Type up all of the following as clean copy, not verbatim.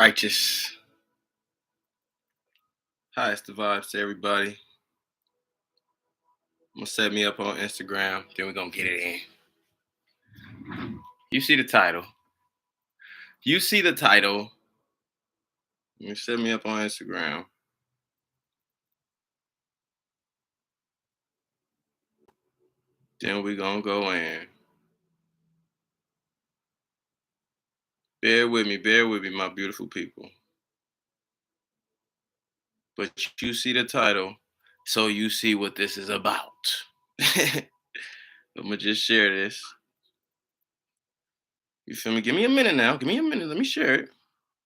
Righteous. Hi, it's the vibes to everybody. I'm gonna set me up on Instagram, then we're gonna get it in. You see the title. You see the title. You set me up on Instagram. Then we're gonna go in. Bear with me, my beautiful people. But you see the title, so you see what this is about. I'm gonna just share this. You feel me? Give me a minute now. Give me a minute. Let me share it.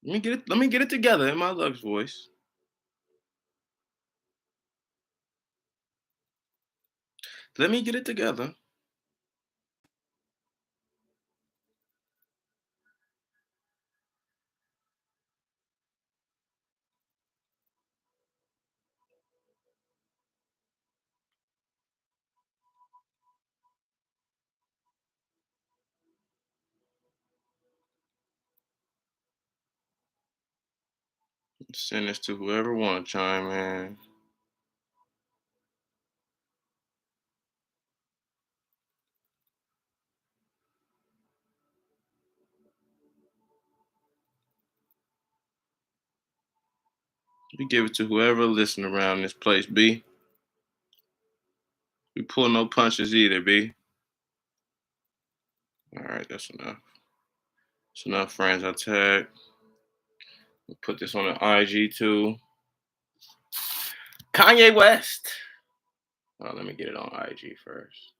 Let me get it together in my Lux voice. Let me get it together. Send this to whoever wanna chime in. We give it to whoever listening around this place, B. We pull no punches either, B. All right, that's enough. It's enough friends I tag. We'll put this on the IG too. Kanye West. Oh, let me get it on IG first.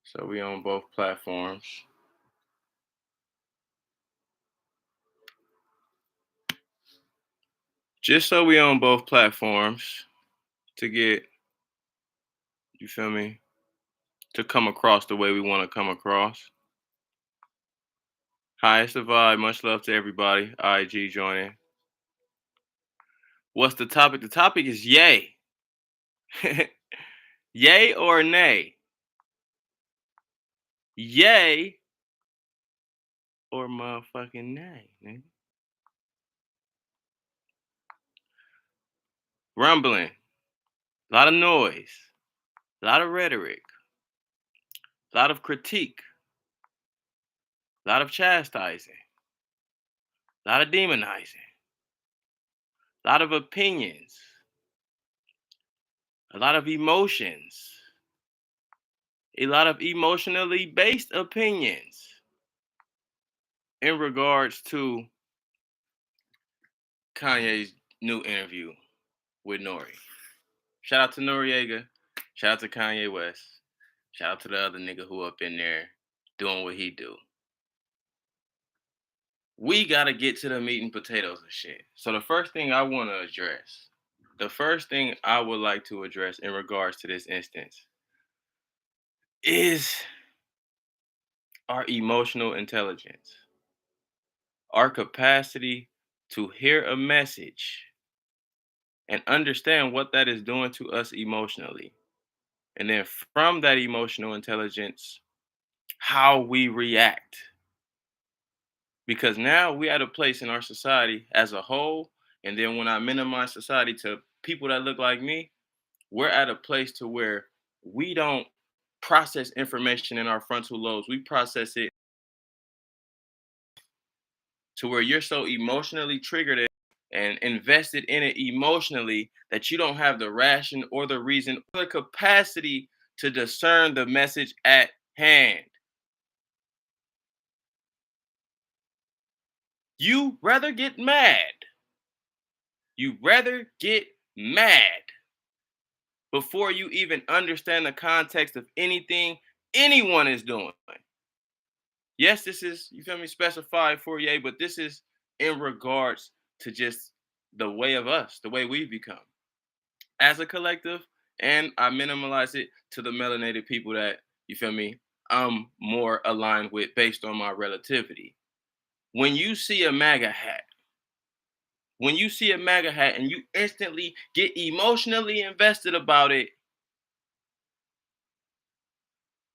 So we on both platforms. Just so we on both platforms to get, you feel me, to come across the way we want to come across. Hi, it's the vibe. Much love to everybody. IG joining. What's the topic? The topic is yay. Yay or nay? Yay or motherfucking nay, nigga. Rumbling, a lot of noise, a lot of rhetoric, a lot of critique, a lot of chastising, a lot of demonizing, a lot of opinions, a lot of emotions, a lot of emotionally based opinions in regards to Kanye's new interview with Nori. Shout out to Noriega. Shout out to Kanye West. Shout out to the other nigga who up in there doing what he do. We gotta get to the meat and potatoes of shit. So the first thing I want to address, the first thing I would like to address in regards to this instance is our emotional intelligence, our capacity to hear a message and understand what that is doing to us emotionally. And then from that emotional intelligence, how we react. Because now we at a place in our society as a whole, and then when I minimize society to people that look like me, we're at a place to where we don't process information in our frontal lobes. We process it to where you're so emotionally triggered and invested in it emotionally that you don't have the ration or the reason or the capacity to discern the message at hand. You rather get mad. You rather get mad before you even understand the context of anything anyone is doing. Yes, this is, you feel me, specified for Ye, but this is in regards to just the way of us, the way we've become as a collective. And I minimalize it to the melanated people that, you feel me, I'm more aligned with based on my relativity. When you see a MAGA hat, when you see a MAGA hat and you instantly get emotionally invested about it,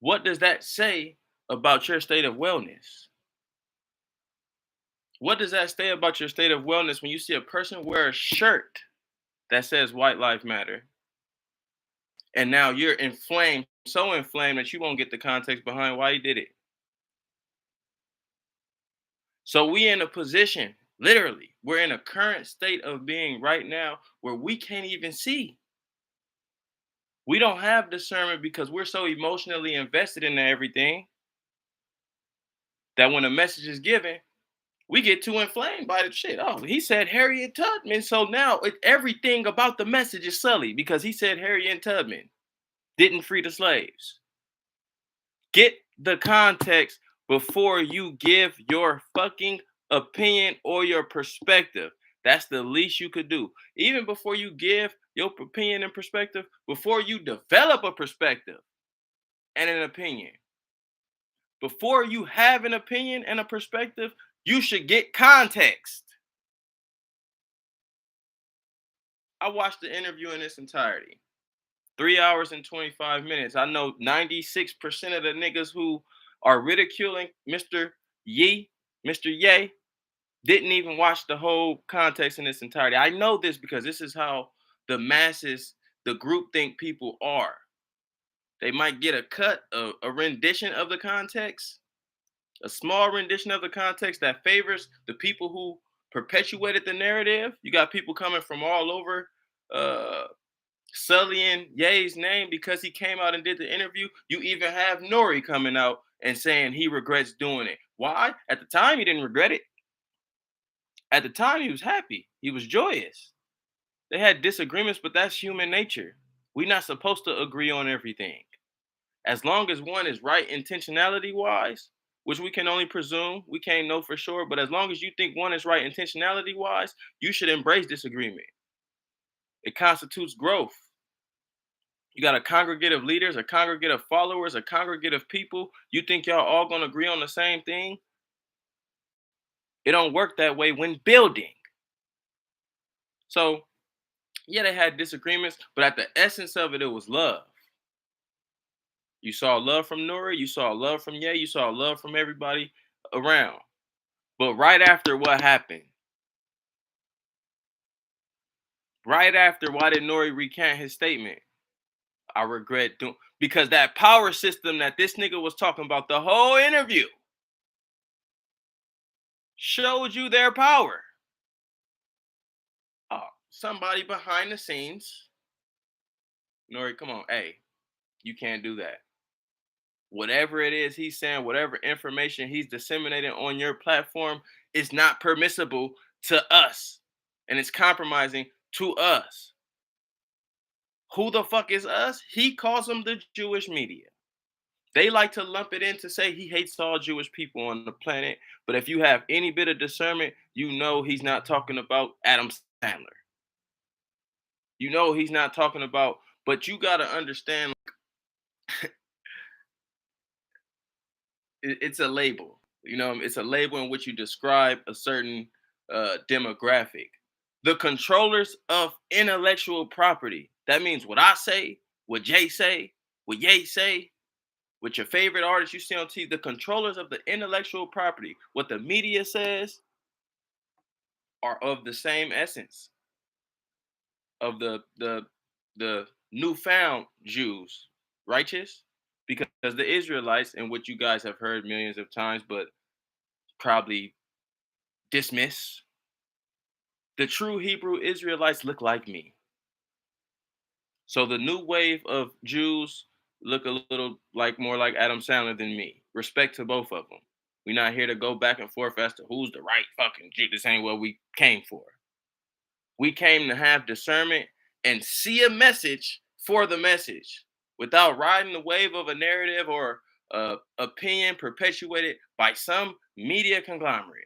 What does that say about your state of wellness? What does that say about your state of wellness when you see a person wear a shirt that says White Lives Matter, and now you're inflamed, so inflamed that you won't get the context behind why he did it? So we in a position, literally, we're in a current state of being right now where we can't even see. We don't have discernment because we're so emotionally invested in everything that when a message is given, we get too inflamed by the shit. Oh, he said Harriet Tubman. So now everything about the message is sullied because he said Harriet Tubman didn't free the slaves. Get the context before you give your fucking opinion or your perspective. That's the least you could do. Even before you give your opinion and perspective, before you develop a perspective and an opinion, before you have an opinion and a perspective, you should get context. I watched the interview in its entirety. 3 hours and 25 minutes. I know 96% of the niggas who are ridiculing Mr. Ye, didn't even watch the whole context in its entirety. I know this because this is how the masses, the groupthink people are. They might get a cut, a rendition of the context, a small rendition of the context that favors the people who perpetuated the narrative. You got people coming from all over, sullying Ye's name because he came out and did the interview. You even have Nori coming out and saying he regrets doing it. Why? At the time, he didn't regret it. At the time, he was happy. He was joyous. They had disagreements, but that's human nature. We're not supposed to agree on everything. As long as one is right intentionality wise, which we can only presume, we can't know for sure, but as long as you think one is right intentionality wise, you should embrace disagreement. It constitutes growth. You got a congregate of leaders, a congregate of followers, a congregate of people. You think y'all all gonna agree on the same thing? It don't work that way when building. So, yeah, they had disagreements, but at the essence of it, it was love. You saw love from Nuri, you saw love from Ye, you saw love from everybody around. But right after what happened, right after, why did Nori recant his statement? I regret doing, because that power system that this nigga was talking about the whole interview showed you their power. Oh, somebody behind the scenes. Nori, come on, hey, you can't do that. Whatever it is he's saying, whatever information he's disseminating on your platform is not permissible to us. And it's compromising to us. Who the fuck is us? He calls them the Jewish media. They like to lump it in to say he hates all Jewish people on the planet. But if you have any bit of discernment, you know he's not talking about Adam Sandler. You know he's not talking about, but you got to understand it's a label. You know, it's a label in which you describe a certain demographic. The controllers of intellectual property. That means what I say, what Jay say, what Ye say, what your favorite artist you see on TV. The controllers of the intellectual property, what the media says, are of the same essence of the newfound Jews, righteous, because the Israelites, and what you guys have heard millions of times, but probably dismiss, the true Hebrew Israelites look like me. So the new wave of Jews look a little like more like Adam Sandler than me. Respect to both of them. We're not here to go back and forth as to who's the right fucking Jew. This ain't what we came for. We came to have discernment and see a message for the message without riding the wave of a narrative or opinion perpetuated by some media conglomerate.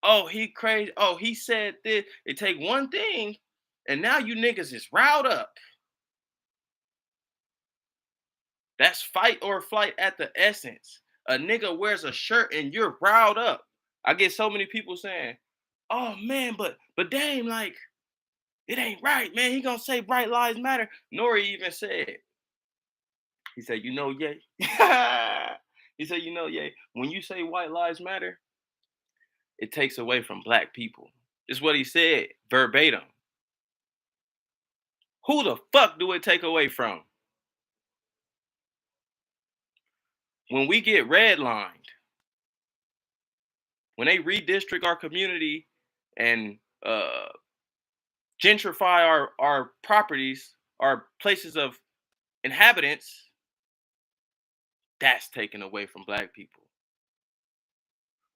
Oh, he crazy. Oh, he said this. It take one thing, and now you niggas is riled up. That's fight or flight at the essence. A nigga wears a shirt and you're riled up. I get so many people saying, "Oh man, but Dame, like, it ain't right, man. He gonna say bright lives matter." Nori even said, He said, you know, Ye. He said, you know, Ye, when you say white lives matter, it takes away from black people. This is what he said verbatim. Who the fuck do it take away from? When we get redlined, when they redistrict our community and gentrify our properties, our places of inhabitants, that's taken away from black people.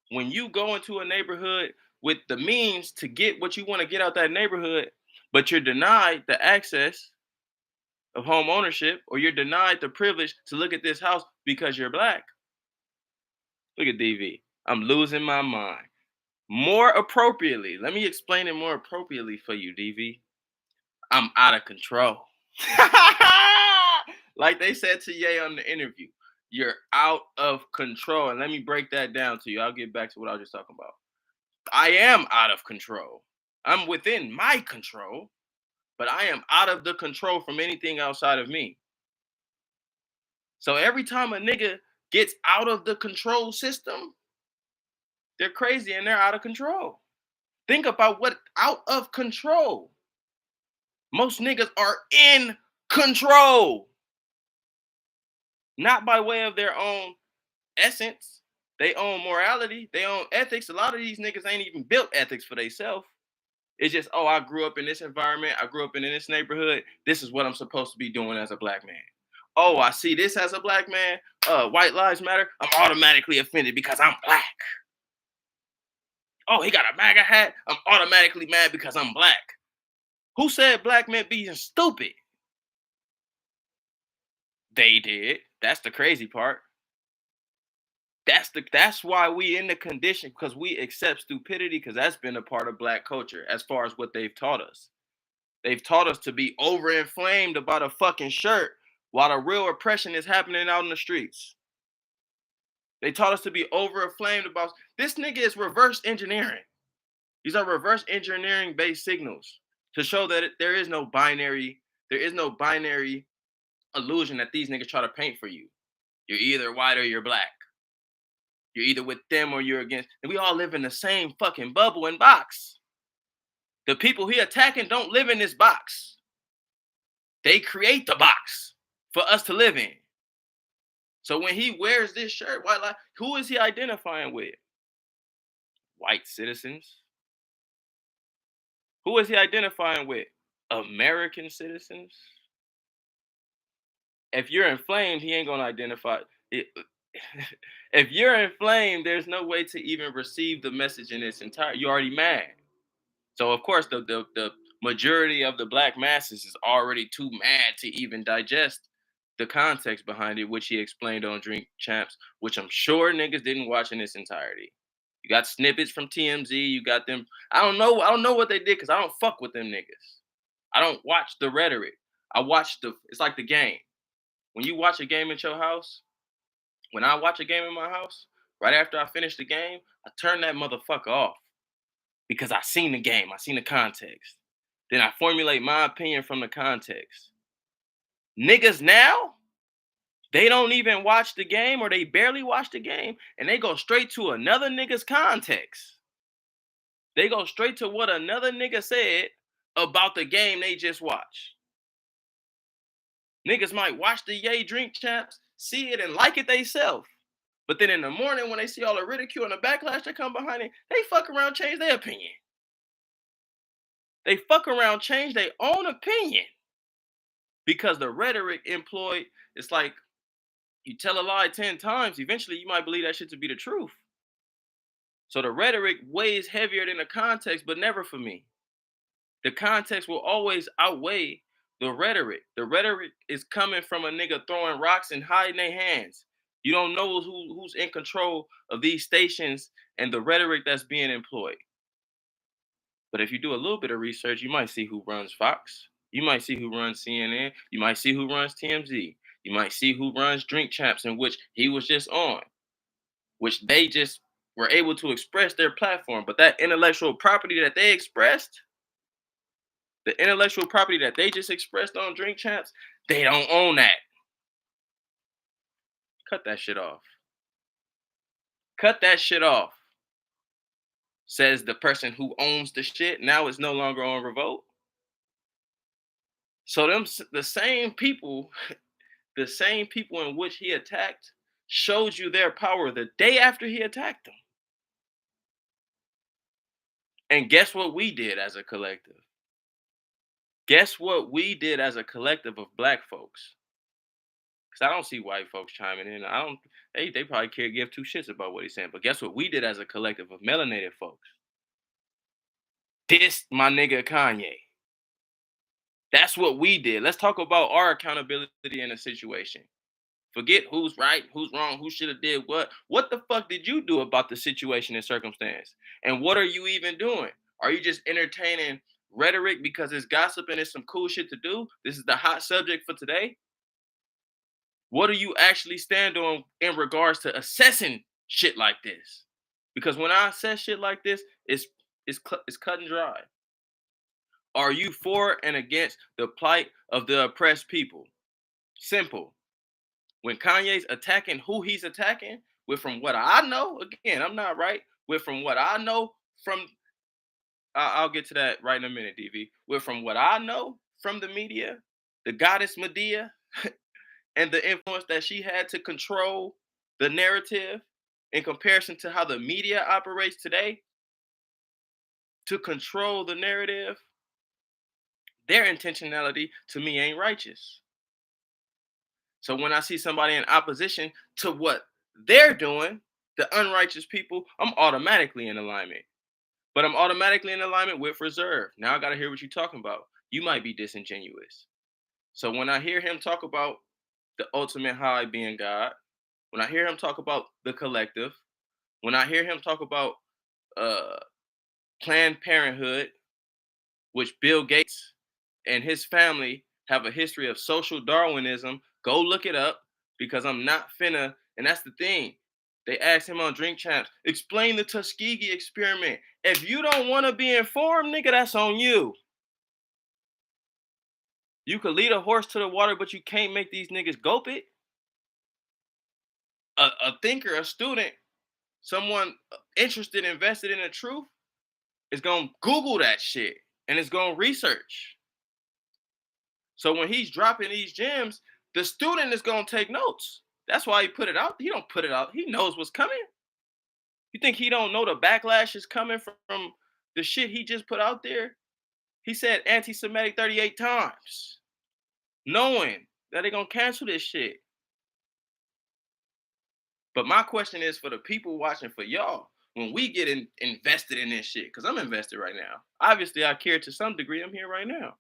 When you go into a neighborhood with the means to get what you want to get out that neighborhood, but you're denied the access of home ownership, or you're denied the privilege to look at this house because you're black. Look at DV. I'm losing my mind. More appropriately, let me explain it more appropriately for you, DV. I'm out of control. Like they said to Ye on the interview, you're out of control. And let me break that down to you. I'll get back to what I was just talking about. I am out of control. I'm within my control, but I am out of the control from anything outside of me. So every time a nigga gets out of the control system, they're crazy and they're out of control. Think about what out of control. Most niggas are in control. Not by way of their own essence. They own morality. They own ethics. A lot of these niggas ain't even built ethics for themselves. It's just, oh, I grew up in this environment. I grew up in this neighborhood. This is what I'm supposed to be doing as a black man. Oh, I see this as a black man. White lives matter. I'm automatically offended because I'm black. Oh, he got a MAGA hat. I'm automatically mad because I'm black. Who said black men being stupid? They did. That's the crazy part. That's why we in the condition, because we accept stupidity, because that's been a part of black culture as far as what they've taught us. They've taught us to be overinflamed about a fucking shirt while the real oppression is happening out in the streets. They taught us to be overinflamed about this nigga is reverse engineering. These are reverse engineering based signals to show that there is no binary illusion that these niggas try to paint for you. You're either white or you're black. You're either with them or you're against. And we all live in the same fucking bubble and box. The people he attacking don't live in this box. They create the box for us to live in. So when he wears this shirt, white life, who is he identifying with? White citizens. Who is he identifying with? American citizens. If you're inflamed, he ain't gonna identify it. If you're inflamed, there's no way to even receive the message in its entirety. You're already mad. So of course, the majority of the black masses is already too mad to even digest the context behind it, which he explained on Drink Champs, which I'm sure niggas didn't watch in its entirety. You got snippets from TMZ. You got them. I don't know what they did because I don't fuck with them niggas. I don't watch the rhetoric. I watch it's like the game. When you watch a game at your house, when I watch a game in my house, right after I finish the game, I turn that motherfucker off because I seen the game, I seen the context. Then I formulate my opinion from the context. Niggas now, they don't even watch the game or they barely watch the game and they go straight to another nigga's context. They go straight to what another nigga said about the game they just watched. Niggas might watch the Ye Drink Champs, see it and like it theyself. But then in the morning when they see all the ridicule and the backlash that come behind it, they fuck around, change their opinion. They fuck around, change their own opinion. Because the rhetoric employed, it's like you tell a lie 10 times, eventually you might believe that shit to be the truth. So the rhetoric weighs heavier than the context, but never for me. The context will always outweigh the rhetoric. The rhetoric is coming from a nigga throwing rocks and hiding their hands. You don't know who's in control of these stations and the rhetoric that's being employed. But if you do a little bit of research, you might see who runs Fox. You might see who runs CNN. You might see who runs TMZ. You might see who runs Drink Champs, in which he was just on, which they just were able to express their platform. But that intellectual property that they expressed, the intellectual property that they just expressed on Drink Champs, they don't own that. Cut that shit off. Cut that shit off. Says the person who owns the shit. Now it's no longer on Revolt. So the same people, the same people in which he attacked, showed you their power the day after he attacked them. And guess what we did as a collective? Guess what we did as a collective of black folks? Because I don't see white folks chiming in. I don't. They probably can't give two shits about what he's saying. But guess what we did as a collective of melanated folks? Dissed my nigga Kanye. That's what we did. Let's talk about our accountability in a situation. Forget who's right, who's wrong, who should have did what. What the fuck did you do about the situation and circumstance? And what are you even doing? Are you just entertaining rhetoric because it's gossip and it's some cool shit to do? This is the hot subject for today. What do you actually stand on in regards to assessing shit like this? Because when I assess shit like this, it's cut and dry. Are you for and against the plight of the oppressed people? Simple. When Kanye's attacking who he's attacking, with from what I know, again, I'm not right. With from what I know from, I'll get to that right in a minute, DV. With from what I know from the media, the goddess Medea, and the influence that she had to control the narrative in comparison to how the media operates today to control the narrative, their intentionality to me ain't righteous. So when I see somebody in opposition to what they're doing, the unrighteous people, I'm automatically in alignment. But I'm automatically in alignment with reserve. Now I got to hear what you're talking about. You might be disingenuous. So when I hear him talk about the ultimate high being God, when I hear him talk about the collective, when I hear him talk about uh, Planned Parenthood, which Bill Gates and his family have a history of social Darwinism, go look it up because I'm not finna. And that's the thing. They asked him on Drink Champs, explain the Tuskegee experiment. If you don't want to be informed, nigga, that's on you. You could lead a horse to the water, but you can't make these niggas gulp it. A thinker, a student, someone interested, invested in the truth is going to Google that shit and it's going to research. So when he's dropping these gems, the student is going to take notes. That's why he put it out. He don't put it out. He knows what's coming. You think he don't know the backlash is coming from the shit he just put out there? He said anti-Semitic 38 times, knowing that they're going to cancel this shit. But my question is for the people watching, for y'all, when we get invested in this shit, because I'm invested right now. Obviously, I care to some degree. I'm here right now.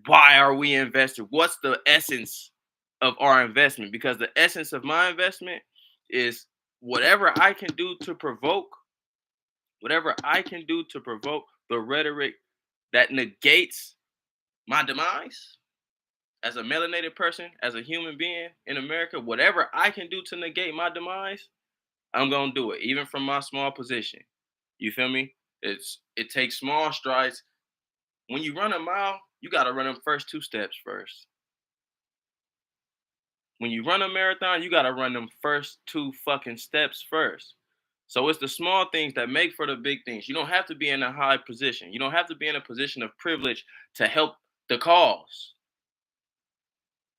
Why are we invested? What's the essence of our investment? Because the essence of my investment is whatever I can do to provoke, the rhetoric that negates my demise as a melanated person, as a human being in America, whatever I can do to negate my demise, I'm gonna do it, even from my small position. You feel me? It takes small strides. When you run a mile, you gotta run them first 2 steps first. When you run a marathon, you gotta run them first 2 fucking steps first. So it's the small things that make for the big things. You don't have to be in a high position. You don't have to be in a position of privilege to help the cause.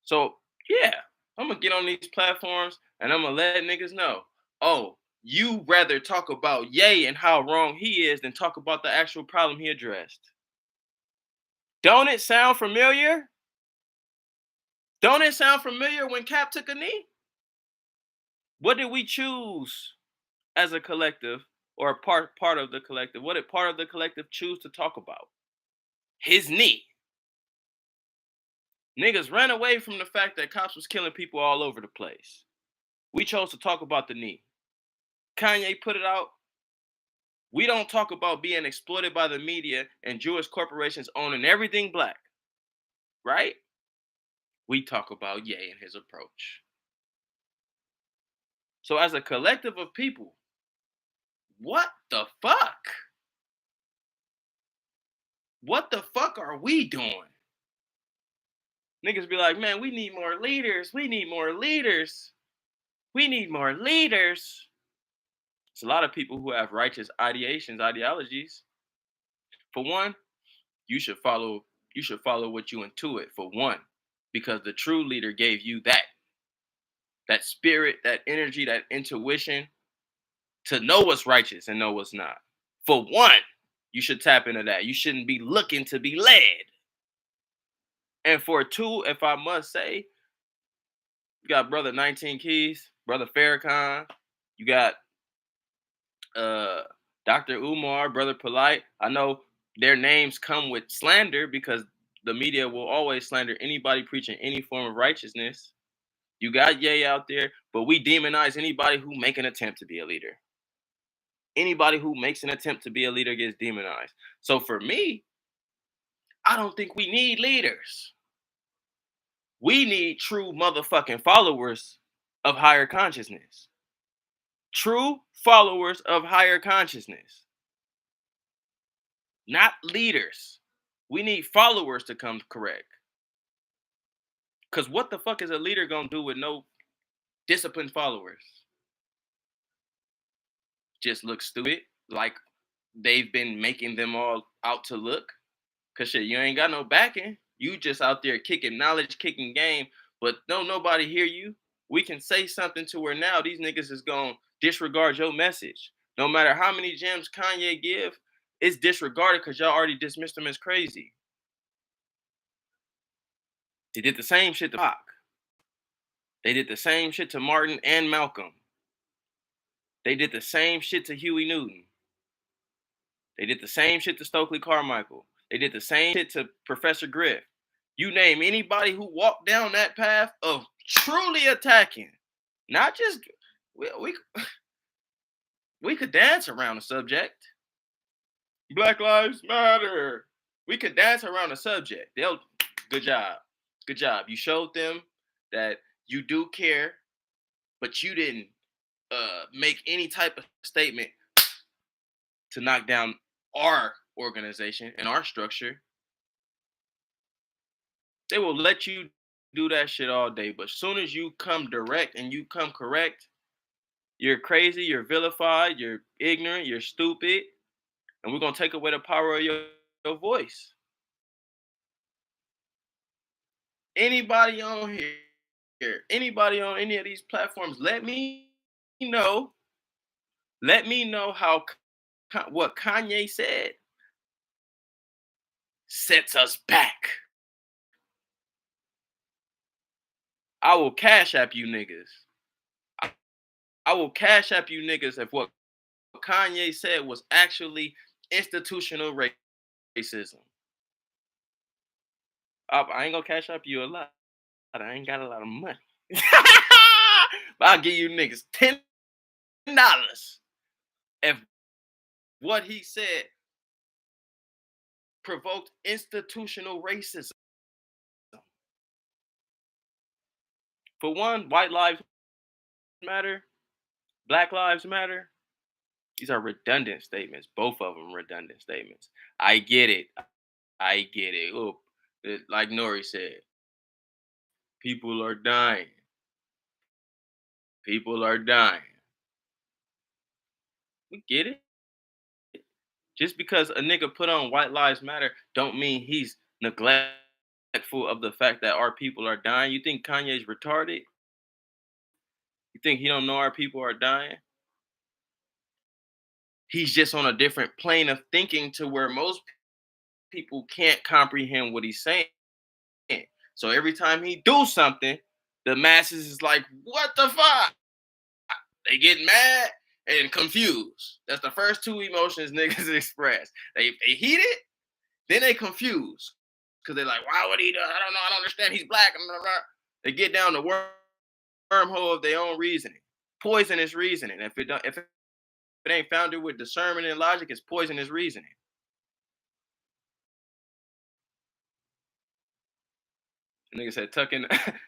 So yeah, I'm gonna get on these platforms and I'm gonna let niggas know. Oh, you rather talk about Ye and how wrong he is than talk about the actual problem he addressed. Don't it sound familiar? Don't it sound familiar when Cap took a knee? What did we choose as a collective or a part of the collective? What did part of the collective choose to talk about? His knee. Niggas ran away from the fact that cops was killing people all over the place. We chose to talk about the knee. Kanye put it out. We don't talk about being exploited by the media and Jewish corporations owning everything black, right? We talk about Ye and his approach. So as a collective of people, what the fuck? What the fuck are we doing? Niggas be like, man, we need more leaders. We need more leaders. We need more leaders. It's a lot of people who have righteous ideologies. For one, you should follow what you intuit for one, because the true leader gave you that spirit, that energy, that intuition to know what's righteous and know what's not. For one, you should tap into that. You shouldn't be looking to be led. And for two, if I must say, you got brother 19 Keys, brother Farrakhan, you got uh Dr. Umar, brother Polite. I know their names come with slander because the media will always slander anybody preaching any form of righteousness. You got Ye out there, but we demonize anybody who make an attempt to be a leader. Anybody who makes an attempt to be a leader gets demonized. So for me, I don't think we need leaders. We need true motherfucking followers of higher consciousness. True followers of higher consciousness. Not leaders. We need followers to come correct. Because what the fuck is a leader gonna do with no disciplined followers? Just look stupid, like they've been making them all out to look. Cause shit, you ain't got no backing. You just out there kicking knowledge, kicking game, but don't nobody hear you. We can say something to where now these niggas is gonna disregard your message. No matter how many gems Kanye give, it's disregarded because y'all already dismissed him as crazy. They did the same shit to Pac. They did the same shit to Martin and Malcolm. They did the same shit to Huey Newton. They did the same shit to Stokely Carmichael. They did the same shit to Professor Griff. You name anybody who walked down that path of truly attacking, not just we could dance around the subject. Black Lives Matter. We could dance around the subject. Good job. Good job. You showed them that you do care, but you didn't make any type of statement to knock down our organization and our structure. They will let you do that shit all day, but as soon as you come direct and you come correct, you're crazy, you're vilified, you're ignorant, you're stupid, and we're gonna take away the power of your voice. Anybody on here, anybody on any of these platforms, let me know. Let me know how what Kanye said sets us back. I will cash app you niggas. I will cash app you niggas if what Kanye said was actually institutional racism. I ain't gonna cash up you a lot. I ain't got a lot of money. But I'll give you niggas $10 if what he said provoked institutional racism. For one, white lives matter, black lives matter. These are redundant statements. Both of them redundant statements. I get it. I get it. Look, like Nori said, people are dying. People are dying. We get it. Just because a nigga put on White Lives Matter don't mean he's neglectful of the fact that our people are dying. You think Kanye's retarded? You think he don't know our people are dying? He's just on a different plane of thinking to where most people can't comprehend what he's saying. So every time he do something, the masses is like, what the fuck? They get mad and confused. That's the first two emotions niggas express. They heated, then they confused. Because they're like, why would he do? I don't know. I don't understand. He's black. They get down the wormhole of their own reasoning. Poisonous reasoning. If it ain't founded with discernment and logic, it's poisonous reasoning. The nigga said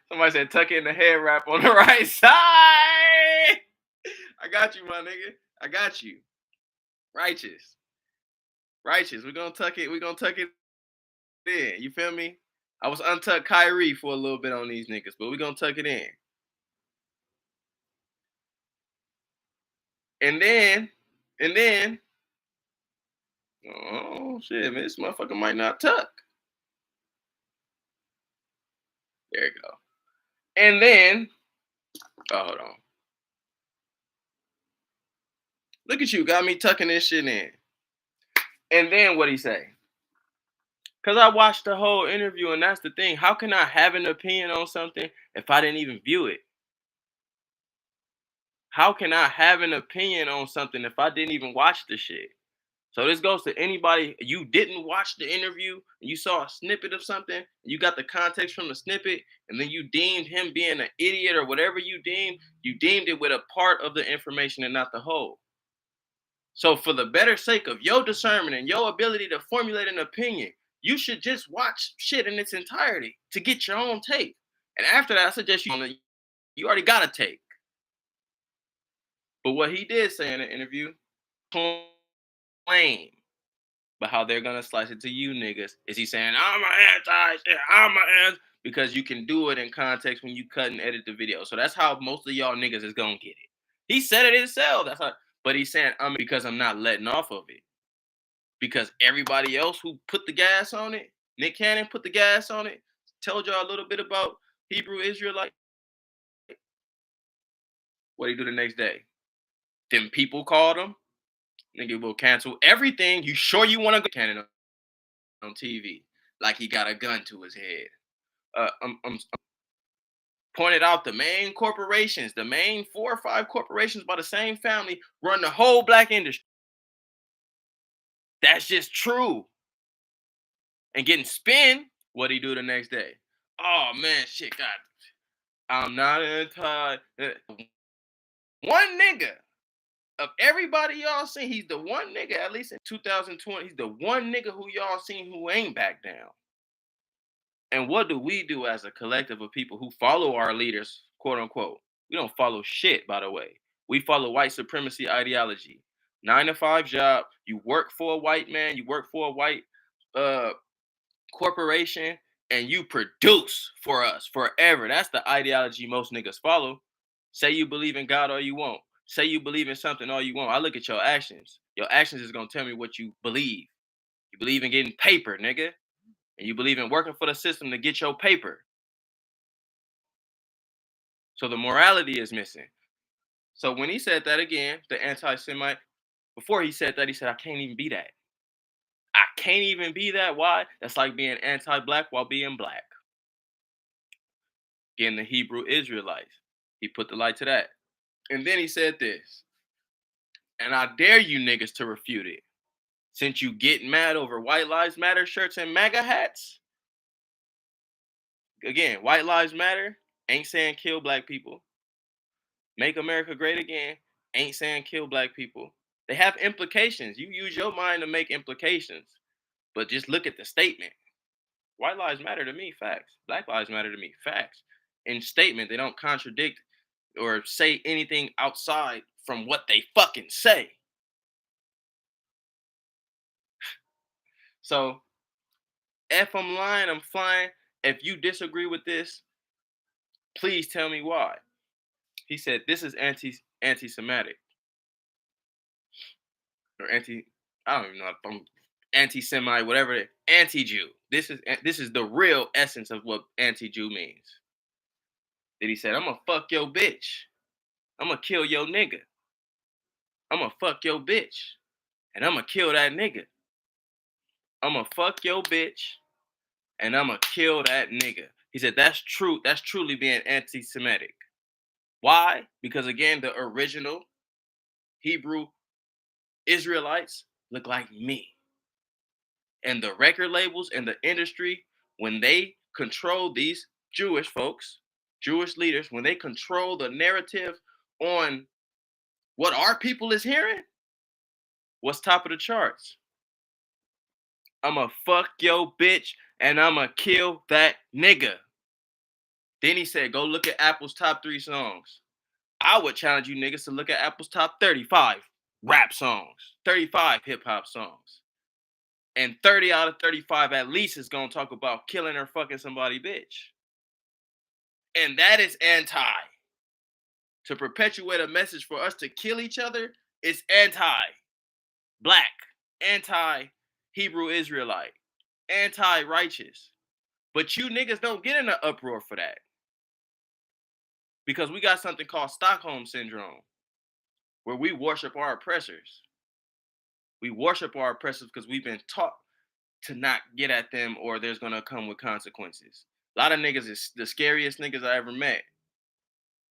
somebody said tuck in the head wrap on the right side. I got you, my nigga. I got you. Righteous. Righteous. We're gonna tuck it in. You feel me? I was untucked Kyrie for a little bit on these niggas, but we're gonna tuck it in. And then, oh shit, man, this motherfucker might not tuck. There you go. And then, oh, hold on. Look at you, got me tucking this shit in. And then what he say? Because I watched the whole interview, and that's the thing. How can I have an opinion on something if I didn't even view it? How can I have an opinion on something if I didn't even watch the shit? So this goes to anybody, you didn't watch the interview, and you saw a snippet of something, you got the context from the snippet, and then you deemed him being an idiot or whatever you deemed it with a part of the information and not the whole. So for the better sake of your discernment and your ability to formulate an opinion, you should just watch shit in its entirety to get your own take. And after that, I suggest you already got a take. But what he did say in the interview, claim, but how they're gonna slice it to you niggas is he saying I'm an anti shit, I'm an anti, because you can do it in context when you cut and edit the video. So that's how most of y'all niggas is gonna get it. He said it himself. That's how, but he's saying because I'm not letting off of it. Because everybody else who put the gas on it, Nick Cannon put the gas on it, told y'all a little bit about Hebrew Israelite. What he do the next day? Them people called him. Nigga will cancel everything. You sure you want to go Cannon on TV? Like he got a gun to his head. I'm pointed out the main corporations, the main 4 or 5 corporations by the same family run the whole black industry. That's just true. And getting spin, what he do the next day? Oh man, shit, God, I'm not anti. One nigga of everybody y'all seen, he's the one nigga, at least in 2020, he's the one nigga who y'all seen who ain't back down. And what do we do as a collective of people who follow our leaders, quote unquote? We don't follow shit, by the way. We follow white supremacy ideology. 9 to 5 job. You work for a white man. You work for a white uh, corporation, and you produce for us forever. That's the ideology most niggas follow. Say you believe in God all you want. Say you believe in something all you want. I look at your actions. Your actions is gonna tell me what you believe. You believe in getting paper, nigga. And you believe in working for the system to get your paper. So the morality is missing. So when he said that again, the anti-Semite, before he said that, he said, I can't even be that. I can't even be that. Why? That's like being anti-black while being black. Again, the Hebrew Israelites. He put the light to that. And then he said this, and I dare you niggas to refute it. Since you get mad over White Lives Matter shirts and MAGA hats, again, White Lives Matter ain't saying kill black people. Make America great again ain't saying kill black people. They have implications. You use your mind to make implications, but just look at the statement. White lives matter to me, facts. Black lives matter to me, facts. In statement, they don't contradict or say anything outside from what they fucking say. So if I'm lying, I'm flying. If you disagree with this, please tell me why. He said this is anti-Semitic or anti. I don't even know if I'm anti-Semite, whatever. Anti-Jew. This is the real essence of what anti-Jew means. That he said, I'm gonna fuck your bitch. I'm gonna kill your nigga. I'm gonna fuck your bitch, and I'm gonna kill that nigga. I'm gonna fuck your bitch, and I'm gonna kill that nigga. He said that's true. That's truly being anti-Semitic. Why? Because again, the original Hebrew Israelites look like me. And the record labels and the industry, when they control these Jewish folks, Jewish leaders, when they control the narrative on what our people is hearing, what's top of the charts? I'ma fuck your bitch and I'ma kill that nigga. Then he said, go look at Apple's top 3 songs. I would challenge you niggas to look at Apple's top 35 rap songs, 35 hip hop songs. And 30 out of 35 at least is gonna talk about killing or fucking somebody bitch. And that is anti. To perpetuate a message for us to kill each other, It's anti-black, anti-Hebrew Israelite, anti-righteous. But you niggas don't get in an uproar for that. Because we got something called Stockholm Syndrome, where we worship our oppressors. We worship our oppressors because we've been taught to not get at them or there's gonna come with consequences. A lot of niggas is the scariest niggas I ever met.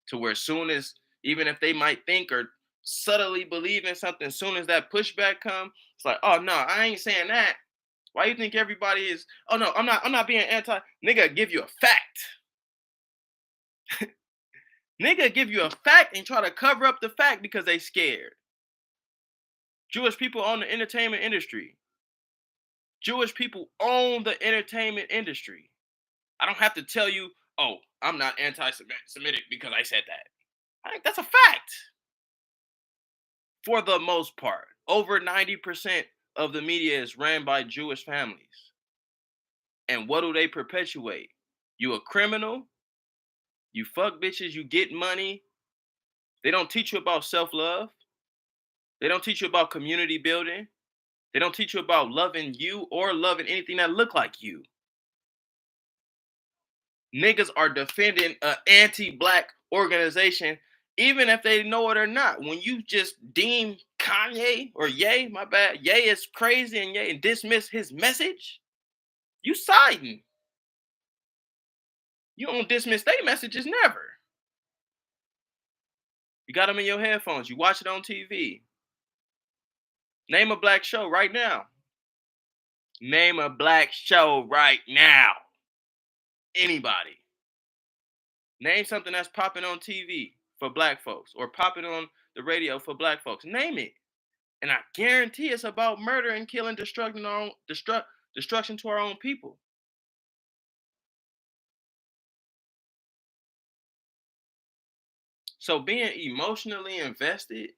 To where soon as, even if they might think or subtly believe in something, soon as that pushback come, it's like, oh no, I ain't saying that. Why you think everybody is, oh no, I'm not being anti. Nigga give you a fact. Nigga give you a fact and try to cover up the fact because they scared. Jewish people own the entertainment industry. Jewish people own the entertainment industry. I don't have to tell you, oh, I'm not anti-Semitic because I said that. I think that's a fact. For the most part, over 90% of the media is ran by Jewish families. And what do they perpetuate? You a criminal, you fuck bitches, you get money. They don't teach you about self-love. They don't teach you about community building. They don't teach you about loving you or loving anything that look like you. Niggas are defending an anti-black organization, even if they know it or not. When you just deem Kanye or Ye, my bad, Ye is crazy and Ye and dismiss his message, you siding. You don't dismiss their messages, never. You got them in your headphones. You watch it on TV. Name a black show right now. Name a black show right now. Anybody. Name something that's popping on TV for black folks or popping on the radio for black folks. Name it. And I guarantee it's about murder and killing, destruction to our own people. So being emotionally invested,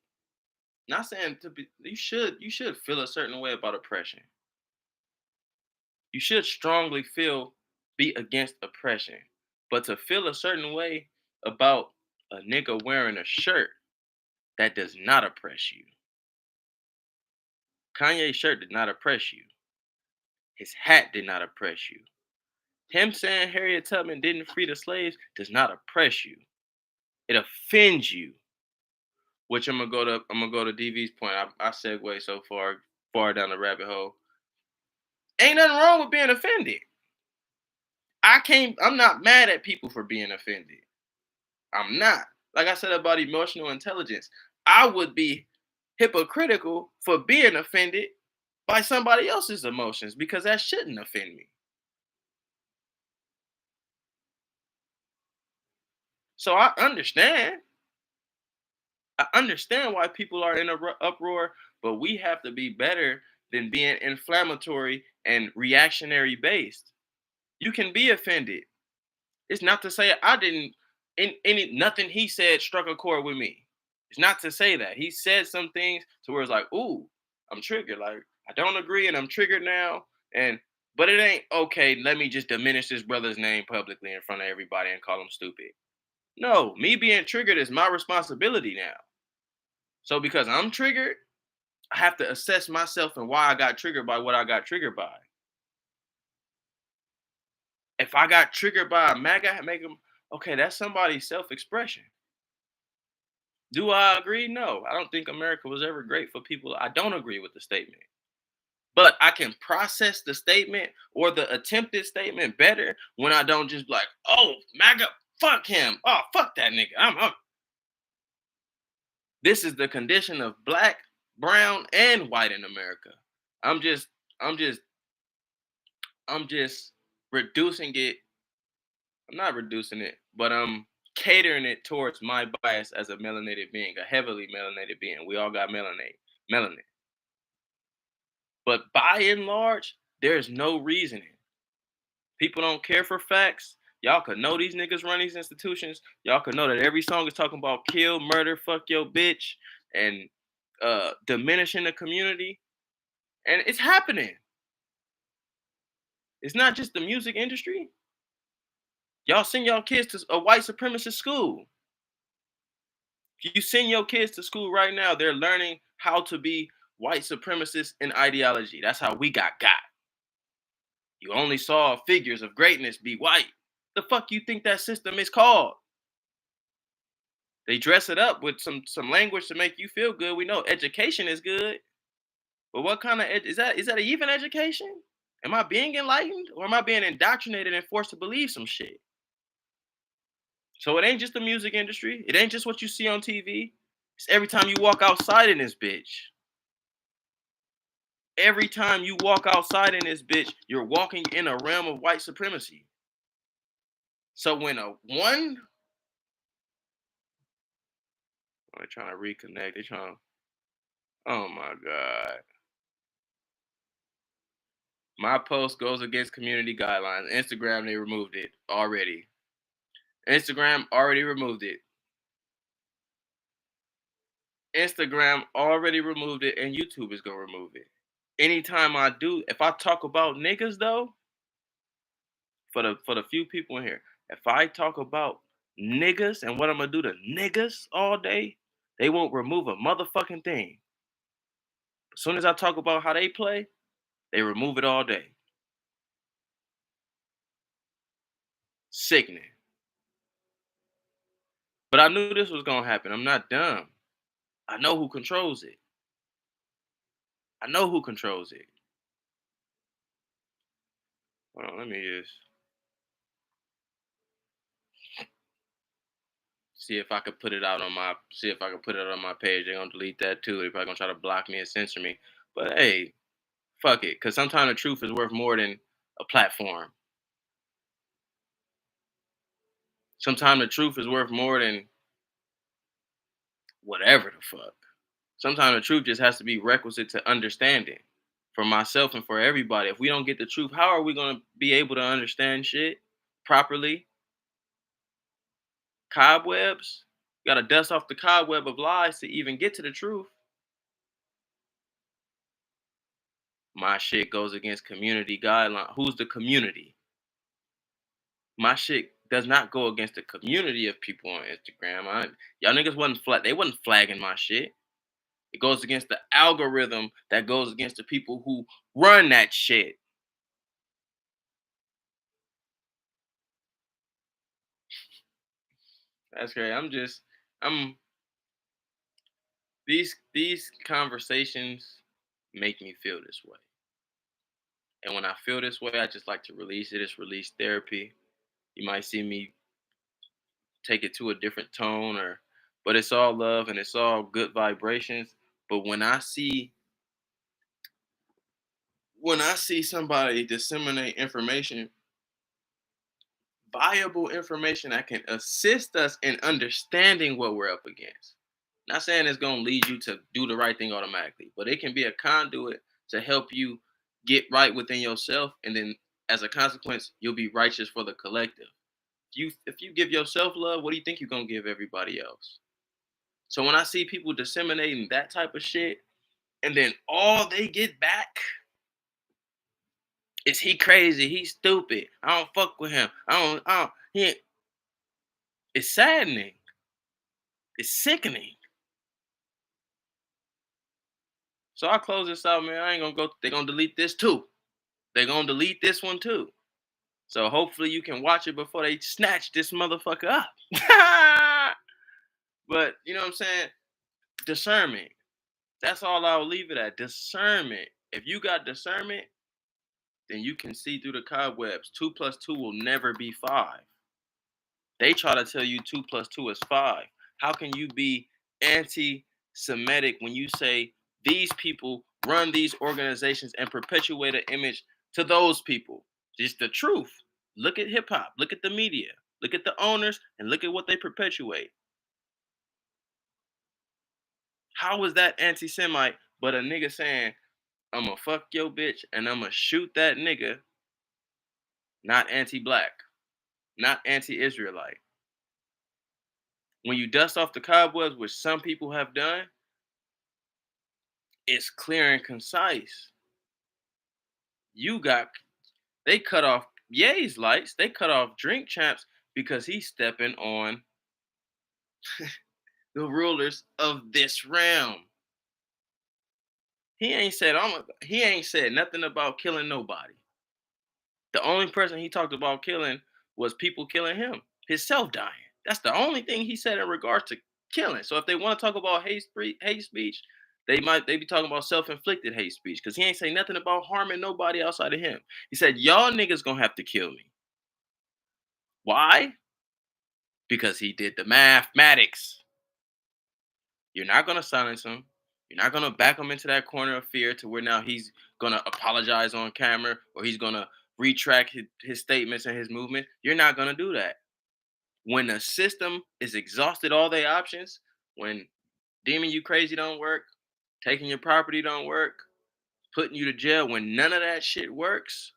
not saying to be, you should feel a certain way about oppression. You should strongly be against oppression. But to feel a certain way about a nigga wearing a shirt that does not oppress you. Kanye's shirt did not oppress you. His hat did not oppress you. Him saying Harriet Tubman didn't free the slaves does not oppress you. It offends you. Which I'm gonna go to DV's point. I segue so far down the rabbit hole. Ain't nothing wrong with being offended. I'm not mad at people for being offended. I'm not. Like I said about emotional intelligence, I would be hypocritical for being offended by somebody else's emotions because that shouldn't offend me. So I understand. I understand why people are in a uproar, but we have to be better than being inflammatory and reactionary based. You can be offended. It's not to say I didn't nothing he said struck a chord with me. It's not to say that. He said some things to where it's like, ooh, I'm triggered. Like I don't agree and I'm triggered now. But it ain't okay. Let me just diminish this brother's name publicly in front of everybody and call him stupid. No, me being triggered is my responsibility now. So because I'm triggered, I have to assess myself and why I got triggered by what I got triggered by. If I got triggered by a MAGA, make them okay. That's somebody's self-expression. Do I agree? No, I don't think America was ever great for people. I don't agree with the statement, but I can process the statement or the attempted statement better when I don't just like, oh, MAGA, fuck him. Oh, fuck that nigga. This is the condition of black, brown, and white in America. I'm just reducing it. I'm not reducing it, but I'm catering it towards my bias as a melanated being, a heavily melanated being. We all got melanin. But by and large, there's no reasoning. People don't care for facts. Y'all could know these niggas run these institutions. Y'all could know that every song is talking about kill, murder, fuck your bitch, and diminishing the community. And it's happening. It's not just the music industry. Y'all send y'all kids to a white supremacist school. If you send your kids to school right now, they're learning how to be white supremacist in ideology. That's how we got. You only saw figures of greatness be white. The fuck you think that system is called? They dress it up with some language to make you feel good. We know education is good, but what kind of is that? Is that even education? Am I being enlightened or am I being indoctrinated and forced to believe some shit? So it ain't just the music industry. It ain't just what you see on TV. It's every time you walk outside in this bitch. Every time you walk outside in this bitch, you're walking in a realm of white supremacy. So when they're trying to reconnect, they're trying to, oh my God. My post goes against community guidelines. Instagram, they removed it already. Instagram already removed it. Instagram already removed it, and YouTube is gonna remove it. Anytime I do, if I talk about niggas though, for the few people in here, if I talk about niggas and what I'm gonna do to niggas all day, they won't remove a motherfucking thing. As soon as I talk about how they play, they remove it all day. Sickening. But I knew this was gonna happen. I'm not dumb. I know who controls it. I know who controls it. Hold on, let me just see if I could put it out on my page. They're gonna delete that too. They're probably gonna try to block me and censor me. But hey, fuck it. Cause sometimes the truth is worth more than a platform. Sometimes the truth is worth more than whatever the fuck. Sometimes the truth just has to be requisite to understanding for myself and for everybody. If we don't get the truth, how are we gonna be able to understand shit properly? Cobwebs. You gotta dust off the cobweb of lies to even get to the truth. My shit goes against community guidelines. Who's the community? My shit does not go against the community of people on Instagram. Y'all niggas they wasn't flagging my shit. It goes against the algorithm that goes against the people who run that shit. That's great. I'm these conversations make me feel this way. And when I feel this way, I just like to release it. It's release therapy. You might see me take it to a different tone but it's all love and it's all good vibrations. But when I see somebody disseminate information, viable information that can assist us in understanding what we're up against. Not saying it's going to lead you to do the right thing automatically, but it can be a conduit to help you get right within yourself, and then as a consequence, you'll be righteous for the collective. If you give yourself love, what do you think you're going to give everybody else? So when I see people disseminating that type of shit, and then all they get back is he crazy, he's stupid, I don't fuck with him, it's saddening. It's sickening. So I close this out, man. I ain't gonna go. They're gonna delete this too. They're gonna delete this one too. So hopefully you can watch it before they snatch this motherfucker up. But you know what I'm saying? Discernment. That's all I'll leave it at. Discernment. If you got discernment, then you can see through the cobwebs. 2 + 2 will never be 5. They try to tell you 2 + 2 is 5. How can you be anti-Semitic when you say these people run these organizations and perpetuate an image to those people? Just the truth. Look at hip hop. Look at the media. Look at the owners and look at what they perpetuate. How is that anti-Semite but a nigga saying, I'ma fuck your bitch and I'ma shoot that nigga, not anti-black, not anti-Israelite? When you dust off the cobwebs, which some people have done, it's clear and concise. They cut off Ye's lights, they cut off Drink Champs because he's stepping on the rulers of this realm. he ain't said nothing about killing nobody. The only person he talked about killing was people killing him, himself dying. That's the only thing he said in regards to killing. So if they want to talk about hate speech, they be talking about self-inflicted hate speech because he ain't say nothing about harming nobody outside of him. He said, y'all niggas gonna have to kill me. Why? Because he did the mathematics. You're not gonna silence him. You're not gonna back him into that corner of fear to where now he's gonna apologize on camera or he's gonna retract his statements and his movement. You're not gonna do that. When the system is exhausted all their options, when deeming you crazy don't work, taking your property don't work, putting you to jail, when none of that shit works,